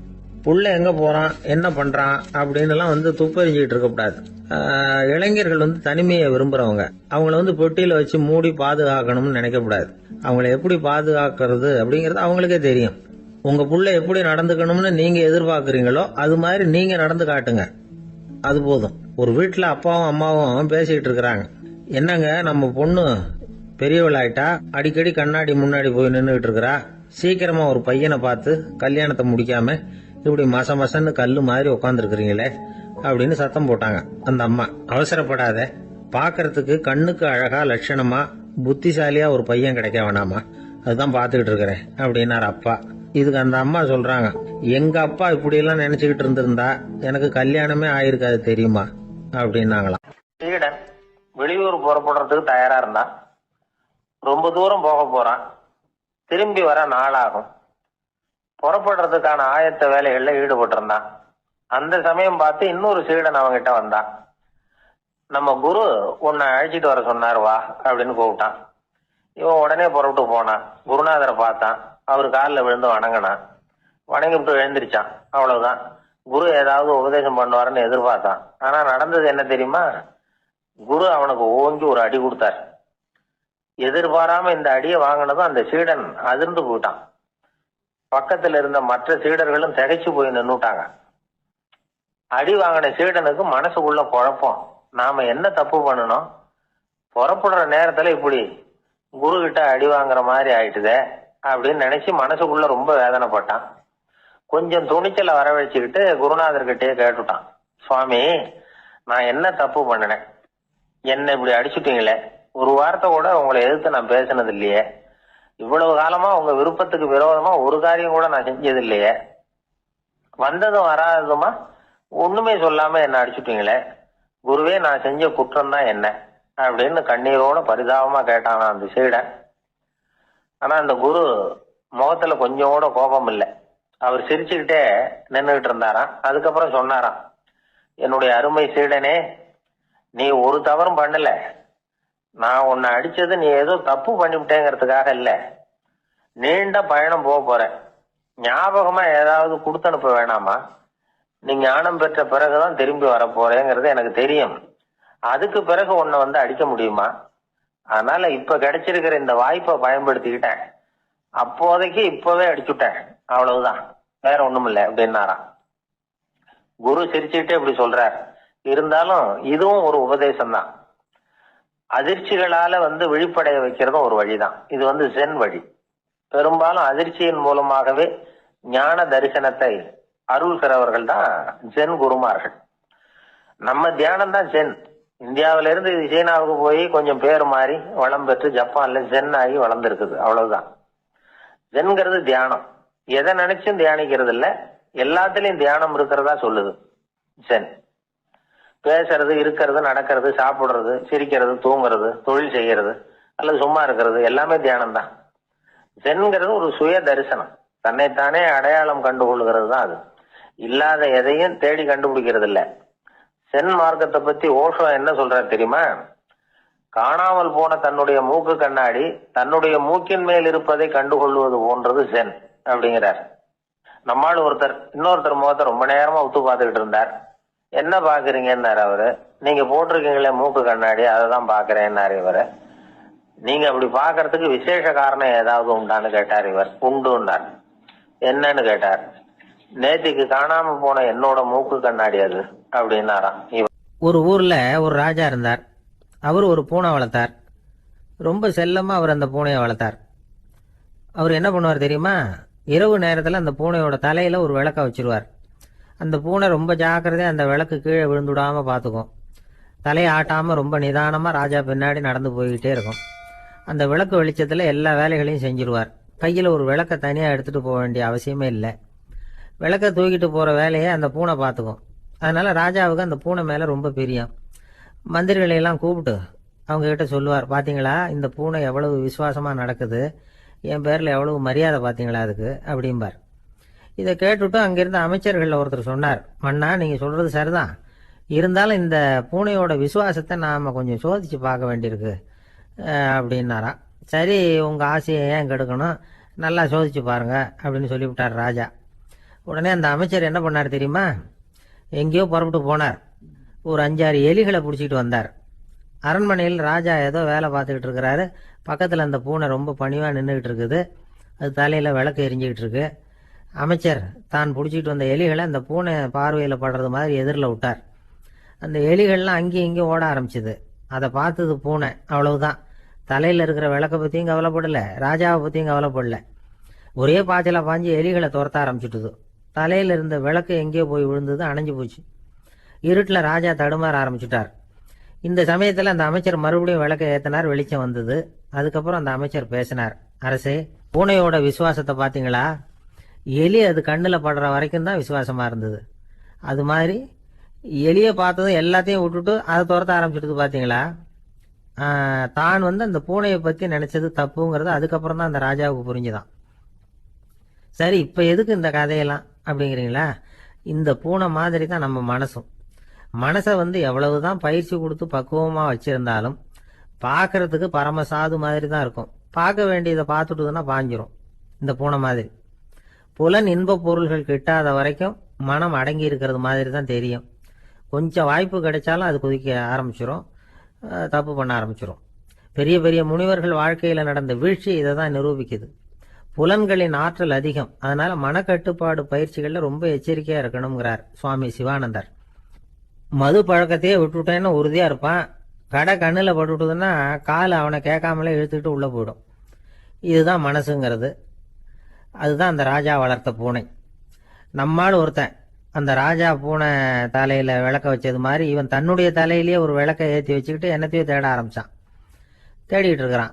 புள்ள எங்க போறான், என்ன பண்றான் அப்படின்னு எல்லாம் துப்பறிஞ்சிட்டு இருக்கக்கூடாது. இளைஞர்கள் தனிமையை விரும்புறவங்க. அவங்கள பெட்டியில வச்சு மூடி பாதுகாக்கணும்னு நினைக்கக்கூடாது. அவங்கள எப்படி பாதுகாக்கிறது அப்படிங்கறது அவங்களுக்கே தெரியும். உங்க புள்ள எப்படி நடந்துக்கணும்னு நீங்க எதிர்பார்க்கறீங்களோ அது மாதிரி நீங்க நடந்து காட்டுங்க, அது போதும். ஒரு வீட்டுல அப்பாவும் அம்மாவும் பேசிக்கிட்டு இருக்கிறாங்க. என்னங்க, நம்ம பொண்ணு பெரியவள் ஆயிட்டா, அடிக்கடி கண்ணாடி முன்னாடி போய் நின்றுகிட்டு இருக்கிறா, சீக்கிரமா ஒரு பையனை பார்த்து கல்யாணத்தை முடிக்காம இப்படி மசன்னு கல்லு மாதிரி உட்காந்துருக்கிறீங்களே அப்படின்னு சத்தம் போட்டாங்க. அந்த அம்மா, அவசரப்படாத, பாக்கிறதுக்கு கண்ணுக்கு அழகா லட்சணமா புத்திசாலியா ஒரு பையன் கிடைக்க வேணாமா, அதுதான் பாத்துக்கிட்டு இருக்கிறேன் அப்படின்னாரு அப்பா. இதுக்கு அந்த அம்மா சொல்றாங்க, எங்க அப்பா இப்படி எல்லாம் நினைச்சுக்கிட்டு இருந்திருந்தா எனக்கு கல்யாணமே ஆயிருக்காது தெரியுமா அப்படின்னாங்களாம். சீடன் வெளியூர் புறப்படுறதுக்கு தயாரா இருந்தான். ரொம்ப தூரம் போக போறான், திரும்பி வர நாளாகும். புறப்படுறதுக்கான ஆயத்த வேலைகள்ல ஈடுபட்டு இருந்தான். அந்த சமயம் பார்த்து இன்னொரு சீடன் அவங்கிட்ட வந்தான். நம்ம குரு உன்னை அழைச்சிட்டு வர சொன்னார், வா அப்படின்னு கூப்பிட்டான். இவன் உடனே புறப்பட்டு போனான். குருநாதரை பார்த்தான், அவரு காலில் விழுந்து வணங்கினான். வணங்கிவிட்டு எழுந்திரிச்சான். அவ்வளவுதான். குரு ஏதாவது உபதேசம் பண்ணுவாருன்னு எதிர்பார்த்தான். ஆனா நடந்தது என்ன தெரியுமா? குரு அவனுக்கு ஓங்கி ஒரு அடி கொடுத்தார். எதிர்பாராம இந்த அடியை வாங்கினதும் அந்த சீடன் அதிர்ந்து போயிட்டான். பக்கத்துல இருந்த மற்ற சீடர்களும் திகைச்சு போய் நின்னுட்டாங்க. அடி வாங்கின சீடனுக்கு மனசுக்குள்ள குழப்பம், நாம என்ன தப்பு பண்ணணும், புறப்படுற நேரத்துல இப்படி குரு கிட்ட அடி வாங்குற மாதிரி ஆயிட்டுதே அப்படின்னு நினைச்சு மனசுக்குள்ள ரொம்ப வேதனைப்பட்டான். கொஞ்சம் துணிச்சலை வரவழைச்சுக்கிட்டு குருநாதர்கிட்டயே கேட்டுட்டான், சுவாமி, நான் என்ன தப்பு பண்ணினேன், என்ன இப்படி அடிச்சுட்டீங்களே, ஒரு வார்த்தை கூட உங்களை எதிர்த்து நான் பேசினது இல்லையே, இவ்வளவு காலமா உங்க விருப்பத்துக்கு விரோதமா ஒரு காரியம் கூட நான் செஞ்சது இல்லையே, வந்ததும் வராததுமா ஒண்ணுமே சொல்லாம என்ன அடிச்சுட்டீங்களே, குருவே, நான் செஞ்ச குற்றம் தான் என்ன அப்படின்னு கண்ணீரோட பரிதாபமா கேட்டானா அந்த சீடன். ஆனா அந்த குரு முகத்துல கொஞ்சம் கூட கோபம் இல்லை. அவர் சிரிச்சுக்கிட்டே நின்றுகிட்டு இருந்தாராம். அதுக்கப்புறம் சொன்னாராம், என்னுடைய அருமை சீடனே, நீ ஒரு தவறும் பண்ணல. நான் உன்னை அடிச்சது நீ ஏதோ தப்பு பண்ணிவிட்டேங்கிறதுக்காக இல்ல, நீண்ட பயணம் போக போறேன், ஞாபகமா ஏதாவது கொடுத்து அனுப்ப வேணாமா, நீ ஞானம் பெற்ற பிறகுதான் திரும்பி வர போறேங்கிறது எனக்கு தெரியும், அதுக்கு பிறகு உன்னை அடிக்க முடியுமா, அதனால இப்ப கிடைச்சிருக்கிற இந்த வாய்ப்பை பயன்படுத்திக்கிட்டேன், அப்போதைக்கு இப்பவே அடிச்சுட்டேன், அவ்வளவுதான், வேற ஒண்ணும் இல்லை அப்படின்னாராம். குரு சிரிச்சுக்கிட்டே இப்படி சொல்றார். இருந்தாலும் இதுவும் ஒரு உபதேசம் தான். அதிர்ச்சிகளால விழிப்படைய வைக்கிறதும் ஒரு வழிதான். இது சென் வழி. பெரும்பாலும் அதிர்ச்சியின் மூலமாகவே ஞான தரிசனத்தை அருள்கிறவர்கள் தான் ஜென் குருமார்கள். நம்ம தியானம் தான் ஜென். இந்தியாவில இருந்து இது சீனாவுக்கு போய் கொஞ்சம் பேர் மாறி வளம் பெற்று ஜப்பான்ல ஜென் ஆகி வளர்ந்துருக்குது, அவ்வளவுதான். ஜென்கிறது தியானம். எதை நினைச்சும் தியானிக்கிறது இல்ல, எல்லாத்துலயும் தியானம் இருக்கிறதா சொல்லுது ஜென். பேசுறது, இருக்கிறது, நடக்கிறது, சாப்பிடுறது, சிரிக்கிறது, தூங்குறது, தொழில் செய்யறது அல்லது சும்மா இருக்கிறது எல்லாமே தியானம் தான். ஜென்கிறது ஒரு சுய தரிசனம், தன்னைத்தானே அடையாளம் கண்டுகொள்கிறது தான் அது. இல்லாத எதையும் தேடி கண்டுபிடிக்கிறது இல்ல. சென் மார்க்கத்தை பத்தி ஓஷோ என்ன சொல்றாரு தெரியுமா? காணாமல் போன தன்னுடைய மூக்கு கண்ணாடி தன்னுடைய மூக்கின் மேல் இருப்பதை கண்டுகொள்வது போன்றது சென் அப்படிங்கிறார். நம்மால் ஒருத்தர் இன்னொருத்தர் முகத்தை ரொம்ப நேரமா உத்து பார்த்துக்கிட்டு இருந்தார். என்ன பாக்குறீங்கன்னாரு அவரு. நீங்க போட்டிருக்கீங்களே மூக்கு கண்ணாடி, அதை தான் பாக்குறேன்னாரு இவரு. நீங்க அப்படி பாக்குறதுக்கு விசேஷ காரணம் ஏதாவது உண்டான்னு கேட்டார் இவர். உண்டுன்னார். என்னன்னு கேட்டார். நேத்திக்கு காணாம போன என்னோட மூக்கு கண்ணாடி அது அப்படின்னாராம். ஒரு ஊர்ல ஒரு ராஜா இருந்தார். அவர் ஒரு பூனை வளர்த்தார். ரொம்ப செல்லமா அவர் அந்த பூனையை வளர்த்தார். அவர் என்ன பண்ணுவார் தெரியுமா? இரவு நேரத்தில் அந்த பூனையோட தலையில ஒரு விளக்க வச்சிருவார். அந்த பூனை ரொம்ப ஜாக்கிரதையா அந்த விளக்கு கீழே விழுந்துடாம பார்த்துக்கும். தலையை ஆட்டாம ரொம்ப நிதானமா ராஜா பின்னாடி நடந்து போய்கிட்டே இருக்கும். அந்த விளக்கு வெளிச்சத்துல எல்லா வேலைகளையும் செஞ்சிருவார். கையில ஒரு விளக்க தனியா எடுத்துட்டு போக வேண்டிய அவசியமே இல்லை. விளக்க தூக்கிட்டு போற வேலையை அந்த பூனை பார்த்துக்கும். அதனால ராஜாவுக்கு அந்த பூனை மேல ரொம்ப பிரியம். மந்திரிகளை எல்லாம் கூப்பிட்டு அவங்க கிட்ட சொல்லுவார், பாத்தீங்களா இந்த பூனை எவ்வளவு விசுவாசமா நடக்குது, என் பேர்ல எவ்வளவு மரியாதை பாத்தீங்களா அதுக்கு அப்படிம்பார். இதை கேட்டுவிட்டு அங்கிருந்த அமைச்சர்கள் ஒருத்தர் சொன்னார், மன்னா நீங்க சொல்றது சரிதான், இருந்தாலும் இந்த பூனையோட விசுவாசத்தை நாம கொஞ்சம் சோதிச்சு பார்க்க வேண்டியிருக்கு அப்படின்னாராம். சரி, உங்க ஆசையை ஏன் கெடுக்கணும், நல்லா சோதிச்சு பாருங்க அப்படின்னு சொல்லிவிட்டார் ராஜா. உடனே அந்த அமைச்சர் என்ன பண்ணார் தெரியுமா? எங்கேயோ புறப்பட்டு போனார். ஒரு 5-6 எலிகளை பிடிச்சிட்டு வந்தார். அரண்மனையில் ராஜா ஏதோ வேலை பார்த்துக்கிட்டு இருக்கிறாரு. பக்கத்தில் அந்த பூனை ரொம்ப பணிவாக நின்றுக்கிட்டு இருக்குது. அது தலையில் விளக்கு எரிஞ்சிக்கிட்டு இருக்கு. அமைச்சர் தான் பிடிச்சிட்டு வந்த எலிகளை அந்த பூனை பார்வையில் படுறது மாதிரி எதிரில் விட்டார். அந்த எலிகள்லாம் அங்கேயும் இங்கேயும் ஓட ஆரம்பிச்சுது. அதை பார்த்தது பூனை, அவ்வளவுதான். தலையில் இருக்கிற விளக்கை பற்றியும் கவலைப்படலை, ராஜாவை பற்றியும் கவலைப்படல. ஒரே பாய்ச்சலாக பாஞ்சு எலிகளை துரத்த ஆரம்பிச்சுட்டுது. தலையில் இருந்த விளக்கு எங்கேயோ போய் விழுந்தது, அணைஞ்சு போச்சு. இருட்டில் ராஜா தடுமாற ஆரம்பிச்சுட்டார். இந்த சமயத்தில் அந்த அமைச்சர் மறுபடியும் விளக்கை ஏற்றினார். வெளிச்சம் வந்தது. அதுக்கப்புறம் அந்த அமைச்சர் பேசினார், அரசே பூனையோட விசுவாசத்தை பார்த்தீங்களா? எலி அது கண்ணில் படுற வரைக்கும் தான் விசுவாசமாக இருந்தது. அது மாதிரி எலியை பார்த்ததும் எல்லாத்தையும் விட்டுட்டு அதை துரத்த ஆரம்பிச்சுட்டு பார்த்தீங்களா? தான் அந்த பூனையை பற்றி நினைச்சது தப்புங்கிறது அதுக்கப்புறம் தான் அந்த ராஜாவுக்கு புரிஞ்சுதான். சரி, இப்போ எதுக்கு இந்த கதையெல்லாம் அப்படிங்கிறீங்களா? இந்த பூனை மாதிரி தான் நம்ம மனசும். மனசை எவ்வளவுதான் பயிற்சி கொடுத்து பக்குவமாக வச்சிருந்தாலும் பார்க்கறதுக்கு பரமசாது மாதிரி தான் இருக்கும். பார்க்க வேண்டியதை பார்த்துட்டுதுன்னா பாஞ்சிரும். இந்த பூனை மாதிரி புலன் இன்ப பொருள்கள் கிட்டாத வரைக்கும் மனம் அடங்கி இருக்கிறது மாதிரி தான் தெரியும். கொஞ்சம் வாய்ப்பு கிடைச்சாலும் அது குதிக்க ஆரம்பிச்சிடும், தப்பு பண்ண ஆரம்பிச்சிடும். பெரிய பெரிய முனிவர்கள் வாழ்க்கையில் நடந்த வீழ்ச்சி இதை தான் நிரூபிக்குது. புலன்களின் ஆற்றல் அதிகம். அதனால மனக்கட்டுப்பாடு பயிற்சிகளில் ரொம்ப எச்சரிக்கையாக இருக்கணுங்கிறார் சுவாமி சிவானந்தர். மது பழக்கத்தையே விட்டுவிட்டேன்னு உறுதியாக இருப்பான். கடை கண்ணில் பட்டுவிட்டதுன்னா கால் அவனை கேட்காமலே இழுத்துக்கிட்டு உள்ளே போயிடும். இதுதான் மனசுங்கிறது. அதுதான் அந்த ராஜா வளர்த்த பூனை. நம்மால் ஒருத்தன் அந்த ராஜா பூனை தலையில் விளக்க வச்சது மாதிரி இவன் தன்னுடைய தலையிலேயே ஒரு விளக்கை ஏற்றி வச்சுக்கிட்டு என்னத்தையோ தேட ஆரம்பித்தான். தேடிட்டு இருக்கிறான்.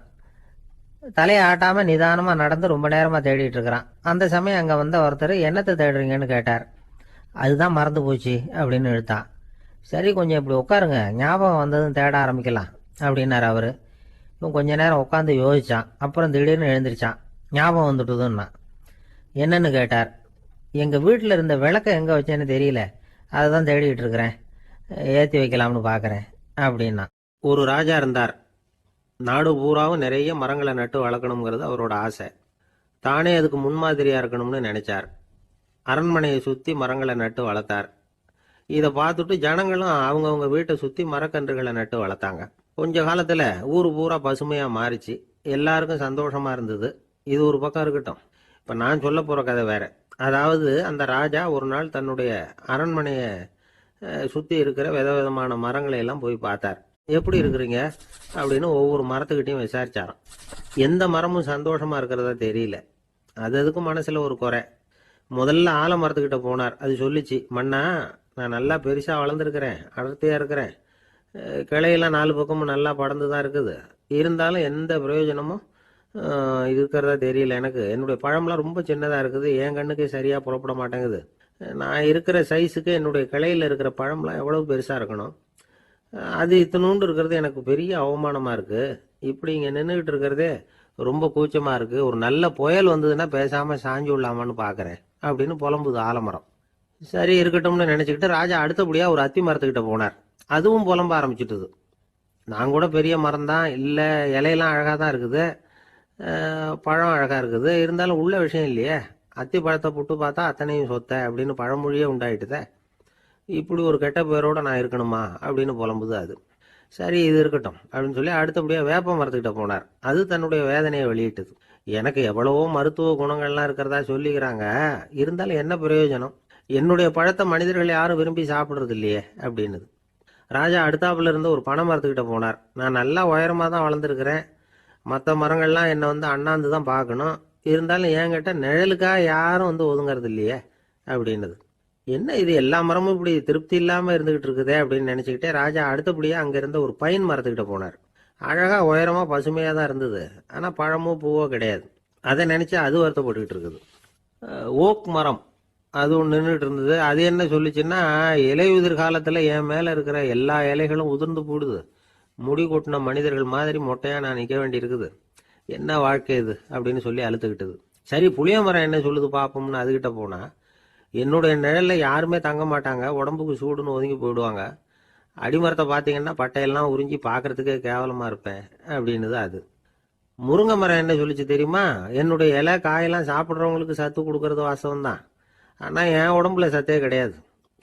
தலையை ஆட்டாமல் நிதானமாக நடந்து ரொம்ப நேரமாக தேடிட்டு இருக்கிறான். அந்த சமயம் அங்கே வந்த ஒருத்தர், என்னத்தை தேடுறீங்கன்னு கேட்டார். அதுதான் மறந்து போச்சு அப்படின்னு இழுத்தான். சரி, கொஞ்சம் இப்படி உட்காருங்க, ஞாபகம் வந்ததும் தேட ஆரம்பிக்கலாம் அப்படின்னார் அவர். இவன் கொஞ்ச நேரம் உட்காந்து யோசிச்சான். அப்புறம் திடீர்னு எழுந்திரிச்சான். ஞாபகம் வந்துட்டுதுன்னா. என்னன்னு கேட்டார். எங்கள் வீட்டில் இருந்த விளக்கை எங்கே வச்சேன்னு தெரியல, அதை தான் தேடிட்டு இருக்கிறேன், ஏற்றி வைக்கலாம்னு பார்க்குறேன் அப்படின்னா. ஒரு ராஜா இருந்தார். நாடு பூராவும் நிறைய மரங்களை நட்டு வளர்க்கணுங்கிறது அவரோட ஆசை. தானே அதுக்கு முன்மாதிரியாக இருக்கணும்னு நினைச்சார். அரண்மனையை சுற்றி மரங்களை நட்டு வளர்த்தார். இதை பார்த்துட்டு ஜனங்களும் அவங்கவுங்க வீட்டை சுற்றி மரக்கன்றுகளை நட்டு வளர்த்தாங்க. கொஞ்ச காலத்தில் ஊர் பூரா பசுமையாக மாறிச்சு. எல்லாருக்கும் சந்தோஷமாக இருந்தது. இது ஒரு பக்கம் இருக்கட்டும். இப்போ நான் சொல்ல போகிற கதை வேற. அதாவது அந்த ராஜா ஒரு நாள் தன்னுடைய அரண்மனையை சுற்றி இருக்கிற விதவிதமான மரங்களை எல்லாம் போய் பார்த்தார். எப்படி இருக்கிறீங்க அப்படின்னு ஒவ்வொரு மரத்துக்கிட்டையும் விசாரிச்சாராம். எந்த மரமும் சந்தோஷமா இருக்கிறதா தெரியல. அதுக்கும் மனசுல ஒரு குறை. முதல்ல ஆலமரத்துக்கிட்ட போனார். அது சொல்லிச்சு, மண்ணா நான் நல்லா பெருசா வளர்ந்துருக்கிறேன், அடர்த்தியா இருக்கிறேன், கிளையெல்லாம் 4 பக்கமும் நல்லா படர்ந்து தான் இருக்குது, இருந்தாலும் எந்த பிரயோஜனமும் இருக்கிறதா தெரியல எனக்கு. என்னுடைய பழம்லாம் ரொம்ப சின்னதா இருக்குது, என் கண்ணுக்கு சரியா புறப்பட மாட்டேங்குது. நான் இருக்கிற சைஸுக்கு என்னுடைய கிளையில இருக்கிற பழம்லாம் எவ்வளவு பெருசா இருக்கணும், அது இத்தனூண்டு இருக்கிறது எனக்கு பெரிய அவமானமா இருக்கு. இப்படி இங்க நின்றுகிட்டு இருக்கிறதே ரொம்ப கூச்சமா இருக்கு. ஒரு நல்ல புயல் வந்ததுன்னா பேசாம சாஞ்சு விடலாமான்னு பாக்குறேன் அப்படின்னு புலம்புது ஆலமரம். சரி இருக்கட்டும்னு நினைச்சுக்கிட்டு ராஜா அடுத்தபடியா ஒரு அத்தி மரத்துக்கிட்ட போனார். அதுவும் புலம்ப ஆரம்பிச்சுட்டுது. நான் கூட பெரிய மரம் தான், இல்ல இலையெல்லாம் அழகா தான் இருக்குது, பழம் அழகா இருக்குது, இருந்தாலும் உள்ள விஷயம் இல்லையே, அத்தி பழத்தை புட்டு பார்த்தா அத்தனையும் சொத்த அப்படின்னு பழமொழியே உண்டாயிட்டுதே. இப்படி ஒரு கெட்ட பேரோட நான் இருக்கணுமா அப்படின்னு புலம்புது அது. சரி இது இருக்கட்டும் அப்படின்னு சொல்லி அடுத்தபடியாக வேப்ப மரத்துக்கிட்ட போனார். அது தன்னுடைய வேதனையை வெளியிட்டது. எனக்கு எவ்வளவோ மருத்துவ குணங்கள்லாம் இருக்கிறதா சொல்லிக்கிறாங்க, இருந்தாலும் என்ன பிரயோஜனம்? என்னுடைய பழத்தை மனிதர்கள் யாரும் விரும்பி சாப்பிட்றது இல்லையே அப்படின்னுது. ராஜா அடுத்தாப்புல இருந்த ஒரு பனை மரத்துக்கிட்ட போனார். நான் நல்லா உயரமாக தான் வளர்ந்துருக்கிறேன், மற்ற மரங்கள்லாம் என்னை வந்து அண்ணாந்து தான் பார்க்கணும், இருந்தாலும் என்கிட்ட நிழலுக்காக யாரும் வந்து ஒதுங்கிறது இல்லையே அப்படின்னுது. என்ன இது எல்லா மரமும் இப்படி திருப்தி இல்லாமல் இருந்துகிட்டு இருக்குதே அப்படின்னு நினச்சிக்கிட்டே ராஜா அடுத்தபடியாக அங்கே இருந்த ஒரு பைன் மரத்துக்கிட்ட போனார். அழகாக உயரமாக பசுமையாக தான் இருந்தது, ஆனால் பழமோ பூவோ கிடையாது. அதை நினச்சி அது வருத்தப்பட்டுக்கிட்டு இருக்குது. ஓக் மரம் அது ஒன்று நின்றுட்டு இருந்தது. அது என்ன சொல்லிச்சுன்னா, இலையுதிர் காலத்தில் என் மேலே இருக்கிற எல்லா இலைகளும் உதிர்ந்து போடுது, முடி கொட்டின மனிதர்கள் மாதிரி மொட்டையாக நான் நிற்க வேண்டி இருக்குது, என்ன வாழ்க்கை இது அப்படின்னு சொல்லி அழுத்துக்கிட்டது. சரி புளிய மரம் என்ன சொல்லுது பார்ப்போம்னு அதுகிட்ட போனால், என்னுடைய நிழலில் யாருமே தங்க மாட்டாங்க, உடம்புக்கு சூடுன்னு ஒதுங்கி போயிடுவாங்க, அடிமரத்தை பார்த்தீங்கன்னா பட்டையெல்லாம் உறிஞ்சி பார்க்கறதுக்கே கேவலமாக இருப்பேன் அப்படின்னுது அது. முருங்கை மரம் என்ன சொல்லிச்சு தெரியுமா, என்னுடைய இலை காயெல்லாம் சாப்பிட்றவங்களுக்கு சத்து கொடுக்கறது வாசம் தான், ஆனால் என் உடம்புல சத்தே கிடையாது,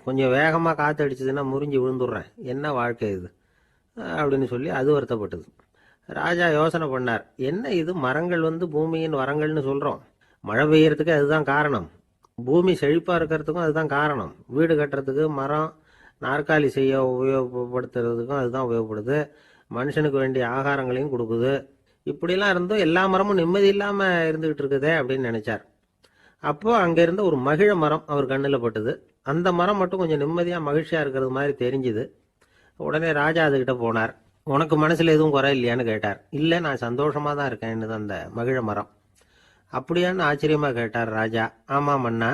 கொஞ்சம் வேகமாக காற்று அடிச்சதுன்னா முறிஞ்சி விழுந்துடுறேன், என்ன வாழ்க்கை இது அப்படின்னு சொல்லி அது வருத்தப்பட்டது. ராஜா யோசனை பண்ணார், என்ன இது மரங்கள் வந்து பூமியின் வரங்கள்னு சொல்கிறோம், மழை பெய்யறதுக்கு அதுதான் காரணம், பூமி செழிப்பாக இருக்கிறதுக்கும் அதுதான் காரணம், வீடு கட்டுறதுக்கு மரம், நாற்காலி செய்ய உபயோகப்படுத்துறதுக்கும் அதுதான் உபயோகப்படுது, மனுஷனுக்கு வேண்டிய ஆகாரங்களையும் கொடுக்குது, இப்படிலாம் இருந்தும் எல்லா மரமும் நிம்மதி இல்லாமல் இருந்துகிட்டு இருக்குதே அப்படின்னு நினைச்சார். அப்போ அங்கே இருந்த ஒரு மகிழ மரம் அவர் கண்ணில் பட்டுது. அந்த மரம் மட்டும் கொஞ்சம் நிம்மதியாக மகிழ்ச்சியாக இருக்கிறது மாதிரி தெரிஞ்சுது. உடனே ராஜா அதுகிட்ட போனார். உனக்கு மனசில் எதுவும் குறை இல்லையான்னு கேட்டார். இல்லை, நான் சந்தோஷமாக தான் இருக்கேன்னு அந்த மகிழ மரம். அப்படியான்னு ஆச்சரியமாக கேட்டார் ராஜா. ஆமாம் மன்னா,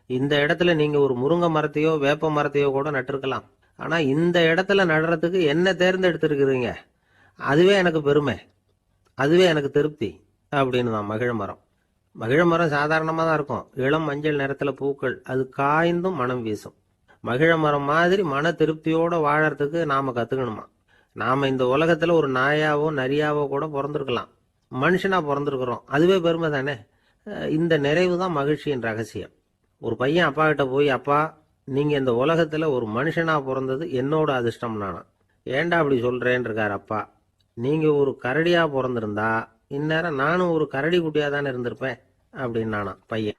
இந்த இடத்துல நீங்கள் ஒரு முருங்கை மரத்தையோ வேப்ப மரத்தையோ கூட நட்டிருக்கலாம், ஆனால் இந்த இடத்துல நடுறதுக்கு என்ன தேர்ந்தெடுத்திருக்கிறீங்க, அதுவே எனக்கு பெருமை, அதுவே எனக்கு திருப்தி அப்படின்னு தான் மகிழ மரம். மகிழ மரம் சாதாரணமாக தான் இருக்கும், இளம் மஞ்சள் நிறத்தில் பூக்கள், அது காய்ந்தும் மனம் வீசும். மகிழ மரம் மாதிரி மன திருப்தியோடு வாழறதுக்கு நாம் கற்றுக்கணுமா. நாம் இந்த உலகத்தில் ஒரு நாயாவோ நரியாவோ கூட பிறந்திருக்கலாம், மனுஷனாக பிறந்திருக்கிறோம், அதுவே பெருமை தானே. இந்த நிறைவு தான் மகிழ்ச்சியின் ரகசியம். ஒரு பையன் அப்பா கிட்ட போய், அப்பா நீங்கள் இந்த உலகத்தில் ஒரு மனுஷனாக பிறந்தது என்னோட அதிர்ஷ்டம் நானா. ஏண்டா அப்படி சொல்கிறேன்னு இருக்கார் அப்பா. நீங்கள் ஒரு கரடியாக பிறந்திருந்தா இந்நேரம் நானும் ஒரு கரடி குட்டியாக தானே இருந்திருப்பேன் அப்படின்னு நானா பையன்.